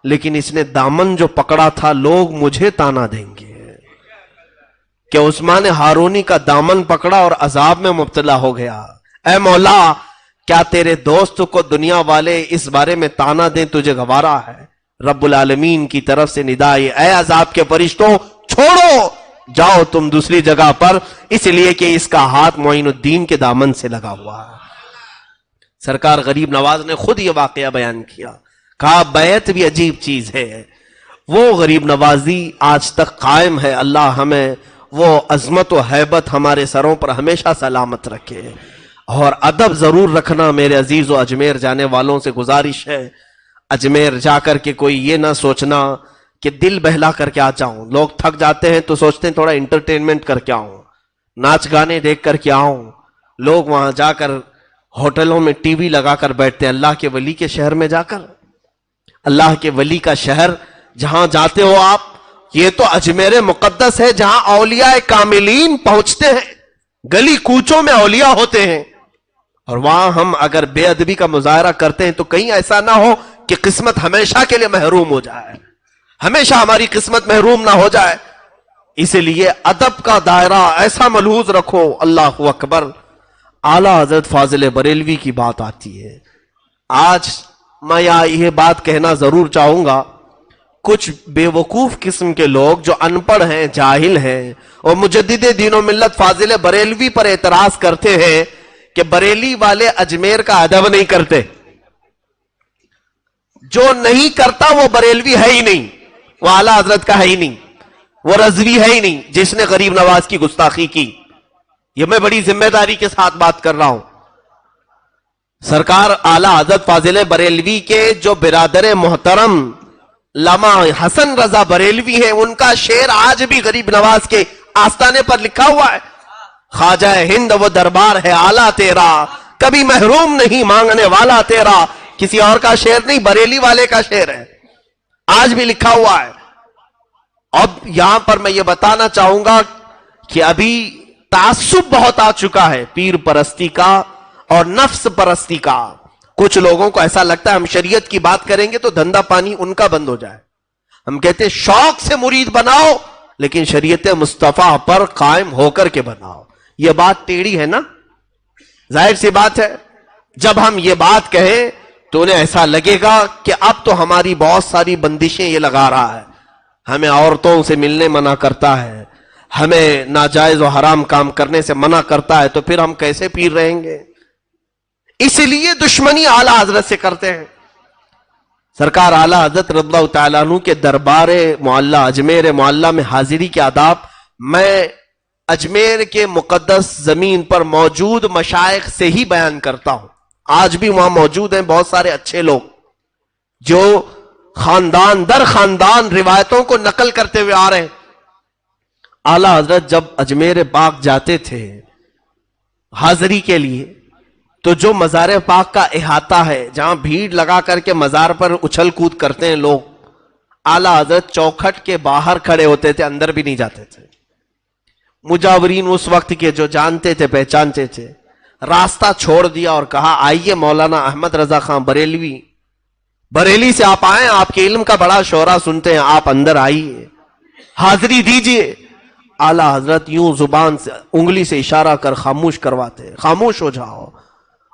لیکن اس نے دامن جو پکڑا تھا لوگ مجھے تانا دیں گے کہ عثمان ہارونی کا دامن پکڑا اور عذاب میں مبتلا ہو گیا. اے مولا, کیا تیرے دوست کو دنیا والے اس بارے میں تانا دیں تجھے گوارا ہے؟ رب العالمین کی طرف سے ندائی اے عذاب کے فرشتوں چھوڑو, جاؤ تم دوسری جگہ پر, اس لیے کہ اس کا ہاتھ معین الدین کے دامن سے لگا ہوا ہے. سرکار غریب نواز نے خود یہ واقعہ بیان کیا, کہا بیعت بھی عجیب چیز ہے. وہ غریب نوازی آج تک قائم ہے. اللہ ہمیں وہ عظمت و ہیبت ہمارے سروں پر ہمیشہ سلامت رکھے. اور ادب ضرور رکھنا. میرے عزیز و اجمیر جانے والوں سے گزارش ہے, اجمیر جا کر کے کوئی یہ نہ سوچنا کہ دل بہلا کر کے آ جاؤں. لوگ تھک جاتے ہیں تو سوچتے ہیں تھوڑا انٹرٹینمنٹ کر کے آؤں, ناچ گانے دیکھ کر کے آؤں. لوگ وہاں جا کر ہوٹلوں میں ٹی وی لگا کر بیٹھتے ہیں. اللہ کے ولی کے شہر میں جا کر, اللہ کے ولی کا شہر جہاں جاتے ہو آپ, یہ تو اجمیر مقدس ہے جہاں اولیاء کاملین پہنچتے ہیں. گلی کوچوں میں اولیاء ہوتے ہیں, اور وہاں ہم اگر بے ادبی کا مظاہرہ کرتے ہیں تو کہیں ایسا نہ ہو کہ قسمت ہمیشہ کے لیے محروم ہو جائے, ہمیشہ ہماری قسمت محروم نہ ہو جائے. اس لیے ادب کا دائرہ ایسا ملحوظ رکھو. اللہ اکبر. اعلیٰ حضرت فاضل بریلوی کی بات آتی ہے. آج میں یہ بات کہنا ضرور چاہوں گا, کچھ بے وقوف قسم کے لوگ جو ان پڑھ ہیں, جاہل ہیں, اور مجدد دین و ملت فاضل بریلوی پر اعتراض کرتے ہیں کہ بریلی والے اجمیر کا ادب نہیں کرتے. جو نہیں کرتا وہ بریلوی ہے ہی نہیں, وہ اعلیٰ حضرت کا ہے ہی نہیں, وہ رضوی ہے ہی نہیں جس نے غریب نواز کی گستاخی کی. یہ میں بڑی ذمہ داری کے ساتھ بات کر رہا ہوں. سرکار اعلیٰ حضرت فاضل بریلوی کے جو برادر محترم علامہ حسن رضا بریلوی ہیں, ان کا شعر آج بھی غریب نواز کے آستانے پر لکھا ہوا ہے. خواجہ ہند وہ دربار ہے اعلیٰ تیرا, کبھی محروم نہیں مانگنے والا تیرا. کسی اور کا شعر نہیں, بریلی والے کا شعر ہے, آج بھی لکھا ہوا ہے. اب یہاں پر میں یہ بتانا چاہوں گا کہ ابھی تعصب بہت آ چکا ہے پیر پرستی کا اور نفس پرستی کا. کچھ لوگوں کو ایسا لگتا ہے ہم شریعت کی بات کریں گے تو دھندا پانی ان کا بند ہو جائے. ہم کہتے ہیں شوق سے مرید بناؤ لیکن شریعت مصطفیٰ پر قائم ہو کر کے بناؤ. یہ بات ٹیڑھی ہے نا, ظاہر سی بات ہے. جب ہم یہ بات کہیں تو انہیں ایسا لگے گا کہ اب تو ہماری بہت ساری بندشیں یہ لگا رہا ہے, ہمیں عورتوں سے ملنے منع کرتا ہے, ہمیں ناجائز و حرام کام کرنے سے منع کرتا ہے, تو پھر ہم کیسے پیر رہیں گے. اس لیے دشمنی اعلیٰ حضرت سے کرتے ہیں. سرکار اعلیٰ حضرت رضی اللہ تعالیٰ عنہ کے دربار معلیٰ اجمیر معلیٰ میں حاضری کے آداب میں اجمیر کے مقدس زمین پر موجود مشائخ سے ہی بیان کرتا ہوں. آج بھی وہاں موجود ہیں بہت سارے اچھے لوگ جو خاندان در خاندان روایتوں کو نقل کرتے ہوئے آ رہے ہیں. اعلیٰ حضرت جب اجمیر پاک جاتے تھے حاضری کے لیے تو جو مزار پاک کا احاطہ ہے جہاں بھیڑ لگا کر کے مزار پر اچھل کود کرتے ہیں لوگ, اعلیٰ حضرت چوکھٹ کے باہر کھڑے ہوتے تھے, اندر بھی نہیں جاتے تھے. مجاورین اس وقت کے جو جانتے تھے پہچانتے تھے, راستہ چھوڑ دیا اور کہا آئیے مولانا احمد رضا خان بریلوی, بریلی سے آپ آئیں, آپ کے علم کا بڑا شعرا سنتے ہیں, آپ اندر آئیے حاضری دیجئے. اعلیٰ حضرت یوں زبان سے انگلی سے اشارہ کر خاموش کرواتے, خاموش ہو جاؤ.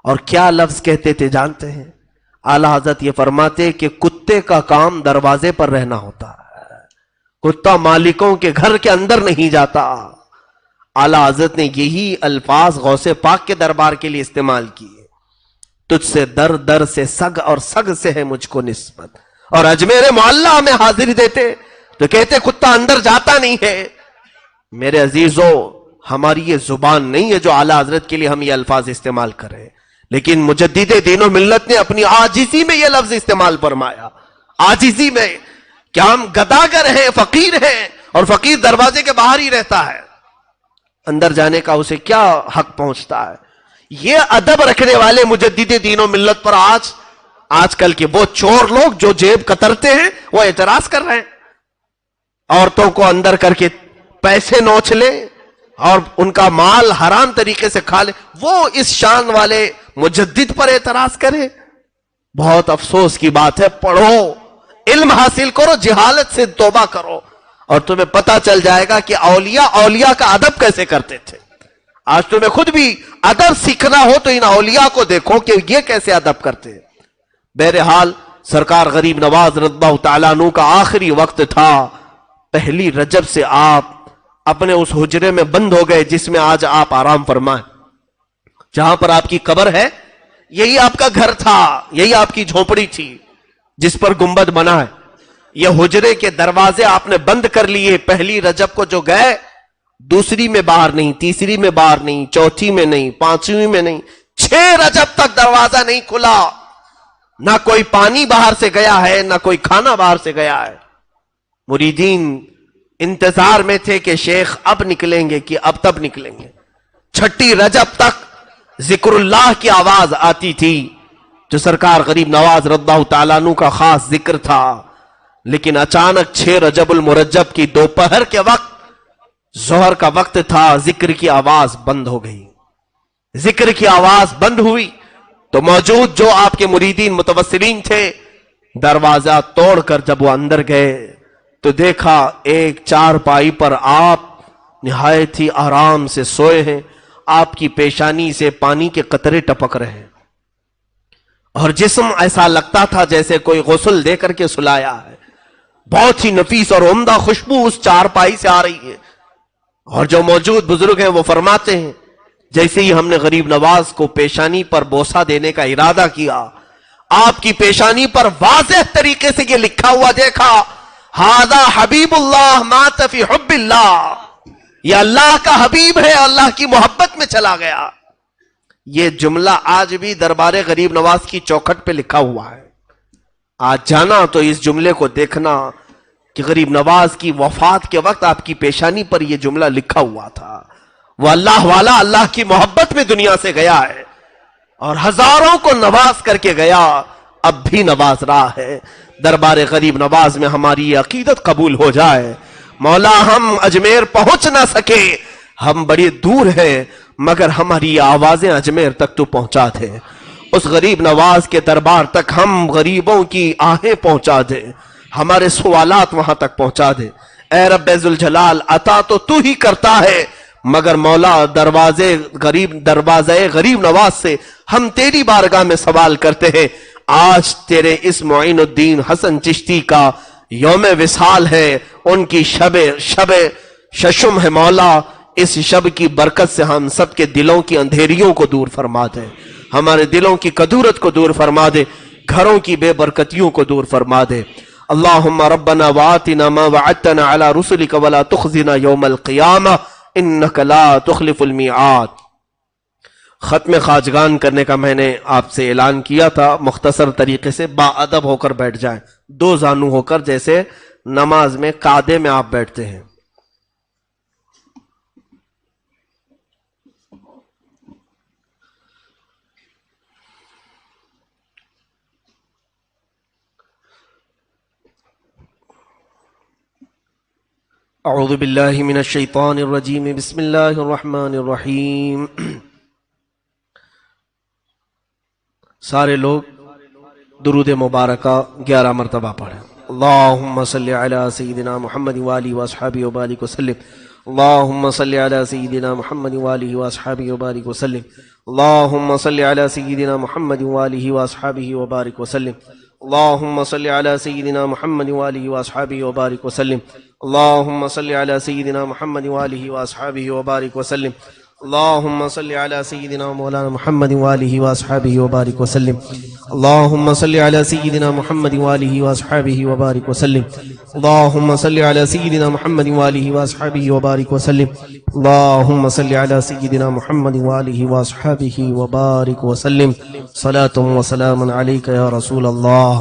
اور کیا لفظ کہتے تھے جانتے ہیں؟ اعلیٰ حضرت یہ فرماتے کہ کتے کا کام دروازے پر رہنا ہوتا ہے, کتا مالکوں کے گھر کے اندر نہیں جاتا. اعلیٰ حضرت نے یہی الفاظ غوث پاک کے دربار کے لیے استعمال کیے, تجھ سے در در سے سگ اور سگ سے ہے مجھ کو نسبت. اور اجمیر معلیٰ میں حاضری دیتے تو کہتے کتا اندر جاتا نہیں ہے. میرے عزیزو, ہماری یہ زبان نہیں ہے جو اعلیٰ حضرت کے لیے ہم یہ الفاظ استعمال کریں, لیکن مجدد دین و ملت نے اپنی عاجزی میں یہ لفظ استعمال فرمایا. عاجزی میں کہ ہم گداگر ہیں, فقیر ہیں, اور فقیر دروازے کے باہر ہی رہتا ہے, اندر جانے کا اسے کیا حق پہنچتا ہے. یہ ادب رکھنے والے مجدد دین و ملت پر آج کل کے وہ چور لوگ جو جیب کترتے ہیں وہ اعتراض کر رہے ہیں. عورتوں کو اندر کر کے پیسے نوچ لیں اور ان کا مال حرام طریقے سے کھا لیں, وہ اس شان والے مجدد پر اعتراض کریں. بہت افسوس کی بات ہے. پڑھو, علم حاصل کرو, جہالت سے توبہ کرو, اور تمہیں پتا چل جائے گا کہ اولیاء کا ادب کیسے کرتے تھے. آج تمہیں خود بھی ادب سیکھنا ہو تو ان اولیاء کو دیکھو کہ یہ کیسے ادب کرتے ہیں. بہرحال سرکار غریب نواز رضی اللہ تعالیٰ عنہ کا آخری وقت تھا. پہلی رجب سے آپ اپنے اس حجرے میں بند ہو گئے جس میں آج آپ آرام فرمائیں. جہاں پر آپ کی قبر ہے یہی آپ کا گھر تھا, یہی آپ کی جھونپڑی تھی جس پر گنبد بنا ہے. یہ حجرے کے دروازے آپ نے بند کر لیے. پہلی رجب کو جو گئے, دوسری میں باہر نہیں, تیسری میں باہر نہیں, چوتھی میں نہیں, پانچویں میں نہیں, 6 رجب تک دروازہ نہیں کھلا. نہ کوئی پانی باہر سے گیا ہے, نہ کوئی کھانا باہر سے گیا ہے. مریدین انتظار میں تھے کہ شیخ اب نکلیں گے کہ اب تب نکلیں گے. 6 رجب تک ذکر اللہ کی آواز آتی تھی جو سرکار غریب نواز رضی اللہ تعالیٰ عنہ کا خاص ذکر تھا. لیکن اچانک 6 رجب المرجب کی دوپہر کے وقت, ظہر کا وقت تھا, ذکر کی آواز بند ہو گئی. ذکر کی آواز بند ہوئی تو موجود جو آپ کے مریدین متوسلین تھے, دروازہ توڑ کر جب وہ اندر گئے تو دیکھا ایک چارپائی پر آپ نہایت ہی آرام سے سوئے ہیں. آپ کی پیشانی سے پانی کے قطرے ٹپک رہے ہیں اور جسم ایسا لگتا تھا جیسے کوئی غسل دے کر کے سلایا ہے. بہت ہی نفیس اور عمدہ خوشبو اس چارپائی سے آ رہی ہے. اور جو موجود بزرگ ہیں وہ فرماتے ہیں جیسے ہی ہم نے غریب نواز کو پیشانی پر بوسہ دینے کا ارادہ کیا، آپ کی پیشانی پر واضح طریقے سے یہ لکھا ہوا دیکھا، ھذا حبیب اللہ مات فی حب اللہ، یہ اللہ کا حبیب ہے، اللہ کی محبت میں چلا گیا۔ یہ جملہ آج بھی دربار غریب نواز کی چوکھٹ پہ لکھا ہوا ہے۔ آج جانا تو اس جملے کو دیکھنا کہ غریب نواز کی وفات کے وقت آپ کی پیشانی پر یہ جملہ لکھا ہوا تھا۔ وہ اللہ والا اللہ کی محبت میں دنیا سے گیا ہے اور ہزاروں کو نواز کر کے گیا، اب بھی نواز رہا ہے۔ دربار غریب نواز میں ہماری یہ عقیدت قبول ہو جائے۔ مولا ہم اجمیر پہنچ نہ سکے، ہم بڑی دور ہیں، مگر ہماری یہ آوازیں اجمیر تک تو پہنچا دے۔ اس غریب نواز کے دربار تک ہم غریبوں کی آہیں پہنچا دے، ہمارے سوالات وہاں تک پہنچا دے۔ اے رب ذوالجلال، عطا تو ہی کرتا ہے، مگر مولا دروازے غریب نواز سے ہم تیری بارگاہ میں سوال کرتے ہیں۔ آج تیرے اس معین الدین حسن چشتی کا یوم وصال ہے، ان کی شب ششم ہے مولا، اس شب کی برکت سے ہم سب کے دلوں کی اندھیریوں کو دور فرما دے، ہمارے دلوں کی کدورت کو دور فرما دے، گھروں کی بے برکتیوں کو دور فرما دے۔ اللہم ربنا وآتنا ما وعدتنا علی رسلک ولا تخزنا یوم القیامہ انک لا تخلف المیعاد۔ ختم خواجگان کرنے کا میں نے آپ سے اعلان کیا تھا، مختصر طریقے سے با ادب ہو کر بیٹھ جائیں، دو زانو ہو کر، جیسے نماز میں قعدے میں آپ بیٹھتے ہیں۔ اعوذ باللہ من الشیطان الرجیم، بسم اللہ الرحمن الرحیم۔ سارے لوگ درود مبارکہ 11 مرتبہ پڑھیں۔ اللہم صلی علی سیدنا محمد وآلہ واصحابہ وبارک وسلم، اللہم صلی علی سیدنا محمد وآلہ واصحابہ وبارک وسلم، اللہم صلی علی سیدنا محمد وآلہ واصحابہ وبارک وسلم، اللہم صلی علی سیدنا محمد وآلہ واصحابہ وبارک وسلم، اللہم صلی علی سیدنا محمد وآلہ واصحابہ وبارک وسلم، اللہم صلی علی سیدنا مولانا محمد وآلہ واصحابہ وبارک وسلم، اللہم صلی علی سیدنا محمد وآلہ واصحابہ وبارک وسلم، اللہم صلی علی سیدنا محمد وآلہ واصحابہ وبارک وسلم، اللہم صلی علی سیدنا محمد وآلہ واصحابہ وبارک وسلم۔ صلاۃ و سلام علیک یا رسول اللہ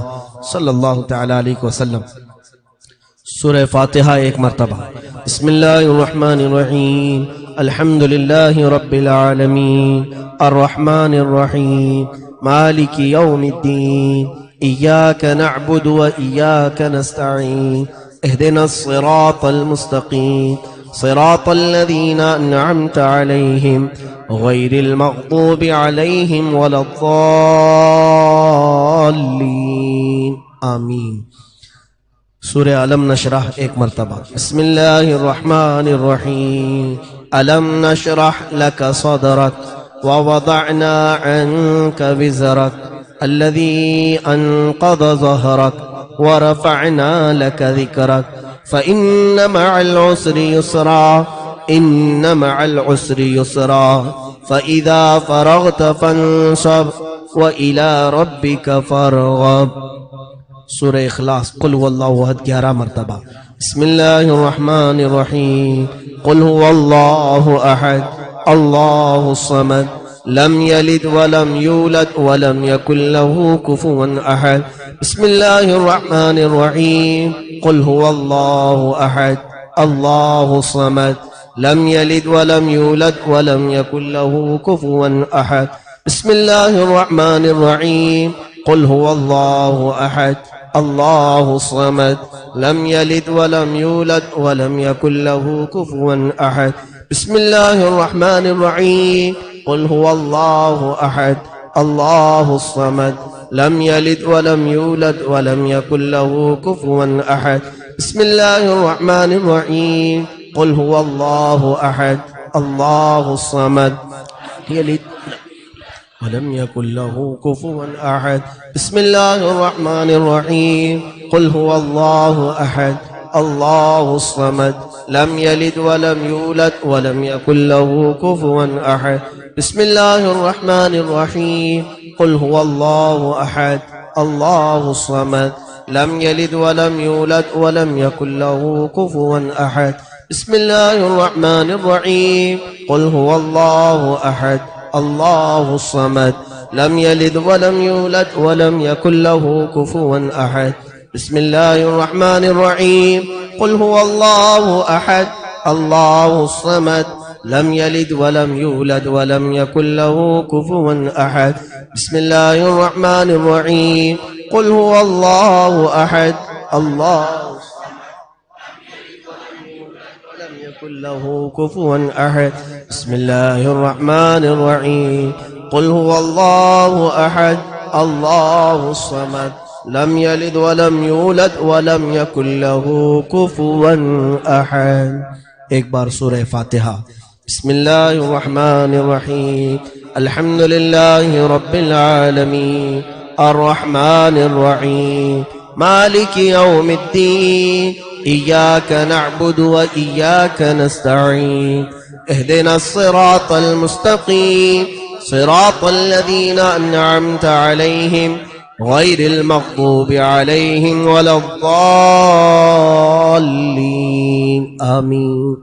صلی اللہ تعالی علیہ وسلم۔ سورہ فاتحہ ایک مرتبہ۔ بسم اللہ الرحمن الرحیم، الحمد للہ رب العالمین، الرحمن الرحیم، مالک یوم الدین، ایاک نعبد و ایاک نستعین، اہدنا الصراط المستقیم، صراط الذین انعمت علیہم غیر المغضوب علیہم ولا الضالین، آمین۔ سورہ علم نشرح ایک مرتبہ۔ بسم اللہ الرحمن الرحیم، علم نشرح لک صدرک ووضعنا عنک وزرک الذی انقض ظہرک ورفعنا لک ذکرک فإن مع العسر يسرا إن مع العسر يسرا فإذا فرغت فانصب وإلى ربك فارغب۔ سورہ اخلاص قل هو اللہ احد 11 مرتبہ۔ بسم اللہ الرحمن الرحیم، قل هو اللہ احد اللہ الصمد لم یلد ولم یولد ولم یکن له کفوا احد۔ بسم اللہ الرحمن الرحیم، قل هو اللہ احد اللہ الصمد لم یلد ولم یولد ولم یکن له کفوا احد۔ بسم اللہ الرحمن الرحیم، قل هو اللہ احد اللہ الصمد لم یلد ولم یولد ولم یکن له کفوا احد۔ بسم اللہ الرحمن الرحیم، قل هو اللہ احد اللہ الصمد لم یلد ولم یولد ولم یکن له کفوا احد۔ بسم اللہ الرحمن الرحیم، قل هو اللہ احد اللہ الصمد یلد ولم يكن له كفوا أحد۔ بسم الله الرحمن الرحيم، قل هو الله أحد الله الصمد لم يلد ولم يولد ولم يكن له كفوا أحد۔ بسم الله الرحمن الرحيم قل هو الله أحد الله الصمد لم يلد ولم يولد ولم يكن له كفوا أحد بسم الله الرحمن الرحيم قل هو الله أحد الله الصمد لم يلد ولم يولد ولم يكن له كفوا أحد بسم الله الرحمن الرحيم قل هو الله أحد الله الصمد لم يلد ولم يولد ولم يكن له كفوا أحد بسم الله الرحمن الرحيم قل هو الله أحد الله ولم يكن له كفوا أحد بسم الله الرحمن الرحيم قل هو الله أحد الله الصمد لم يلد ولم يولد ولم يكن له كفوا أحد. ایک بار سورہ فاتحہ. بسم اللہ الرحمن الرحیم الحمد للہ رب العالمین الرحمن الرحیم مالک یوم الدین ایاک نعبد و ایاک نستعین اہدنا الصراط المستقیم صراط الذین انعمت علیہم غیر المغضوب علیہم ولا الضالین آمین.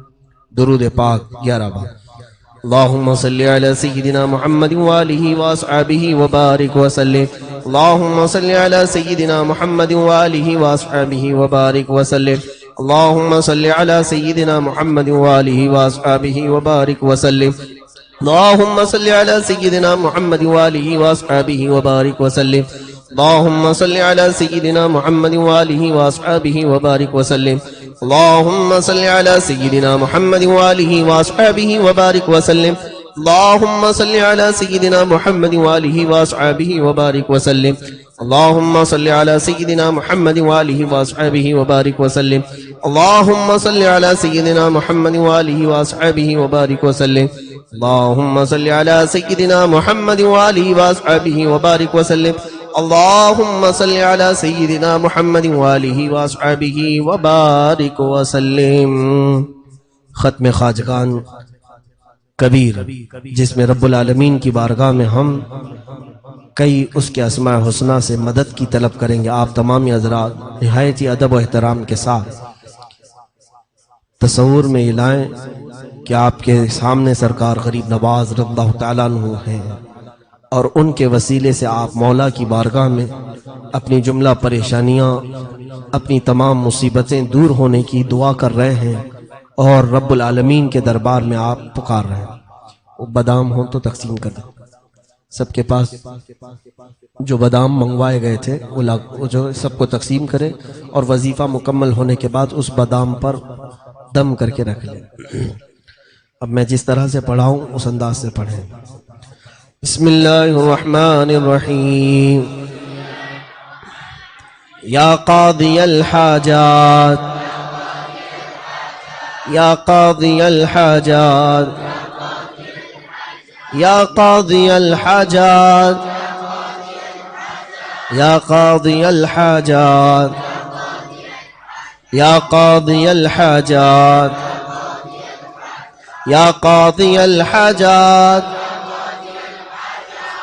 درود پاک 11 بار. اللہم صلی علی سیدنا محمد وآلہ واصحابہ وبارک وسلم. اللہم صلی علی سیدنا محمد وآلہ واصحابہ وبارک وسلم. اللہم صلی علی سیدنا محمد وآلہ واصحابہ وبارک وسلم. اللہم صلی علی سیدنا محمد وآلہ واصحابہ وبارک وسلم. اللہم صلی علی سیدنا محمد وآلہ واصحابہ وبارک وسلم. اللہم صلی علی سیدنا محمد وآلہ واصحابہ وبارک وسلم. اللہم صلی علی سیدنا محمد وآلہ واصحابہ وبارک وسلم. اللہم صلی علی سیدنا محمد وآلہ واصحابہ وبارک وسلم. اللہم صلی علی سیدنا محمد وآلہ واصحابہ وبارک وسلم. اللہم صلی علی سیدنا محمد وآلہ واصحابہ وبارک وسلم. اللہم صلی علی سیدنا محمد وآلہ واصحابہ وبارک وسلم. ختم خواجگان کبیر جس میں رب العالمین کی بارگاہ میں ہم کئی اس کے اسماء حسنہ سے مدد کی طلب کریں گے. آپ تمامی حضرات نہایت ہی ادب و احترام کے ساتھ تصور میں یہ لائیں کہ آپ کے سامنے سرکار غریب نواز رضی اللہ تعالیٰ عنہ ہیں اور ان کے وسیلے سے آپ مولا کی بارگاہ میں اپنی جملہ پریشانیاں اپنی تمام مصیبتیں دور ہونے کی دعا کر رہے ہیں اور رب العالمین کے دربار میں آپ پکار رہے ہیں. وہ بادام ہوں تو تقسیم کر دیں. سب کے پاس جو بادام منگوائے گئے تھے وہ جو سب کو تقسیم کرے اور وظیفہ مکمل ہونے کے بعد اس بادام پر دم کر کے رکھ لیں. اب میں جس طرح سے پڑھاؤں اس انداز سے پڑھیں. بسم اللہ الرحمن الرحیم یا قاضی الحاجات یا قاضی الحاجات یا قاضی الحاجات یا قاضی الحاجات یا قاضی الحاجات یا قاضی الحاجات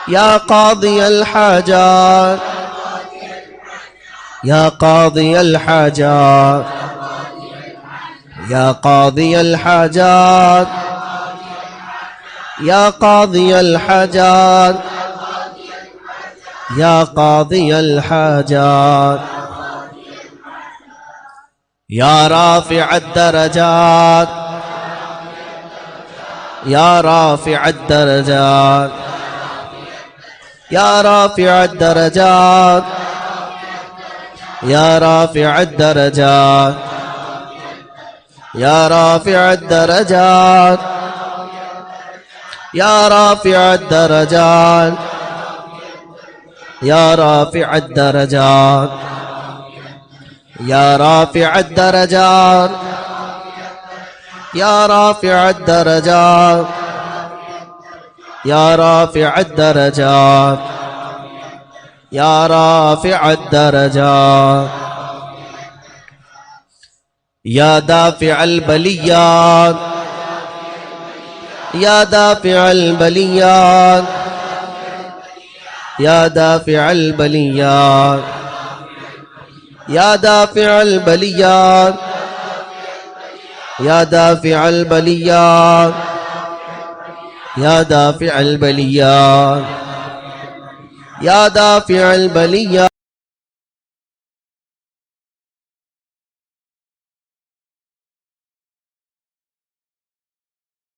یا قاضی الحاجات یا قاضی الحاجات یا قاضی الحاجات یا قاضی الحاجات یا قاضی الحاجات یا رافع الدرجات یا رافع الدرجات یا رافع الدرجات یا رافع الدرجات یا رافع الدرجات یا رافع الدرجات یا رافع الدرجات یا رافع الدرجات یا رافع الدرجات یا رافع الدرجات یا رافع الدرجات یا دافع البلیات یا دافع البلیات یا دافع البلیات یا دافع البلیات یا دافع البلیات یا دافع البلیات یا دافع البلیات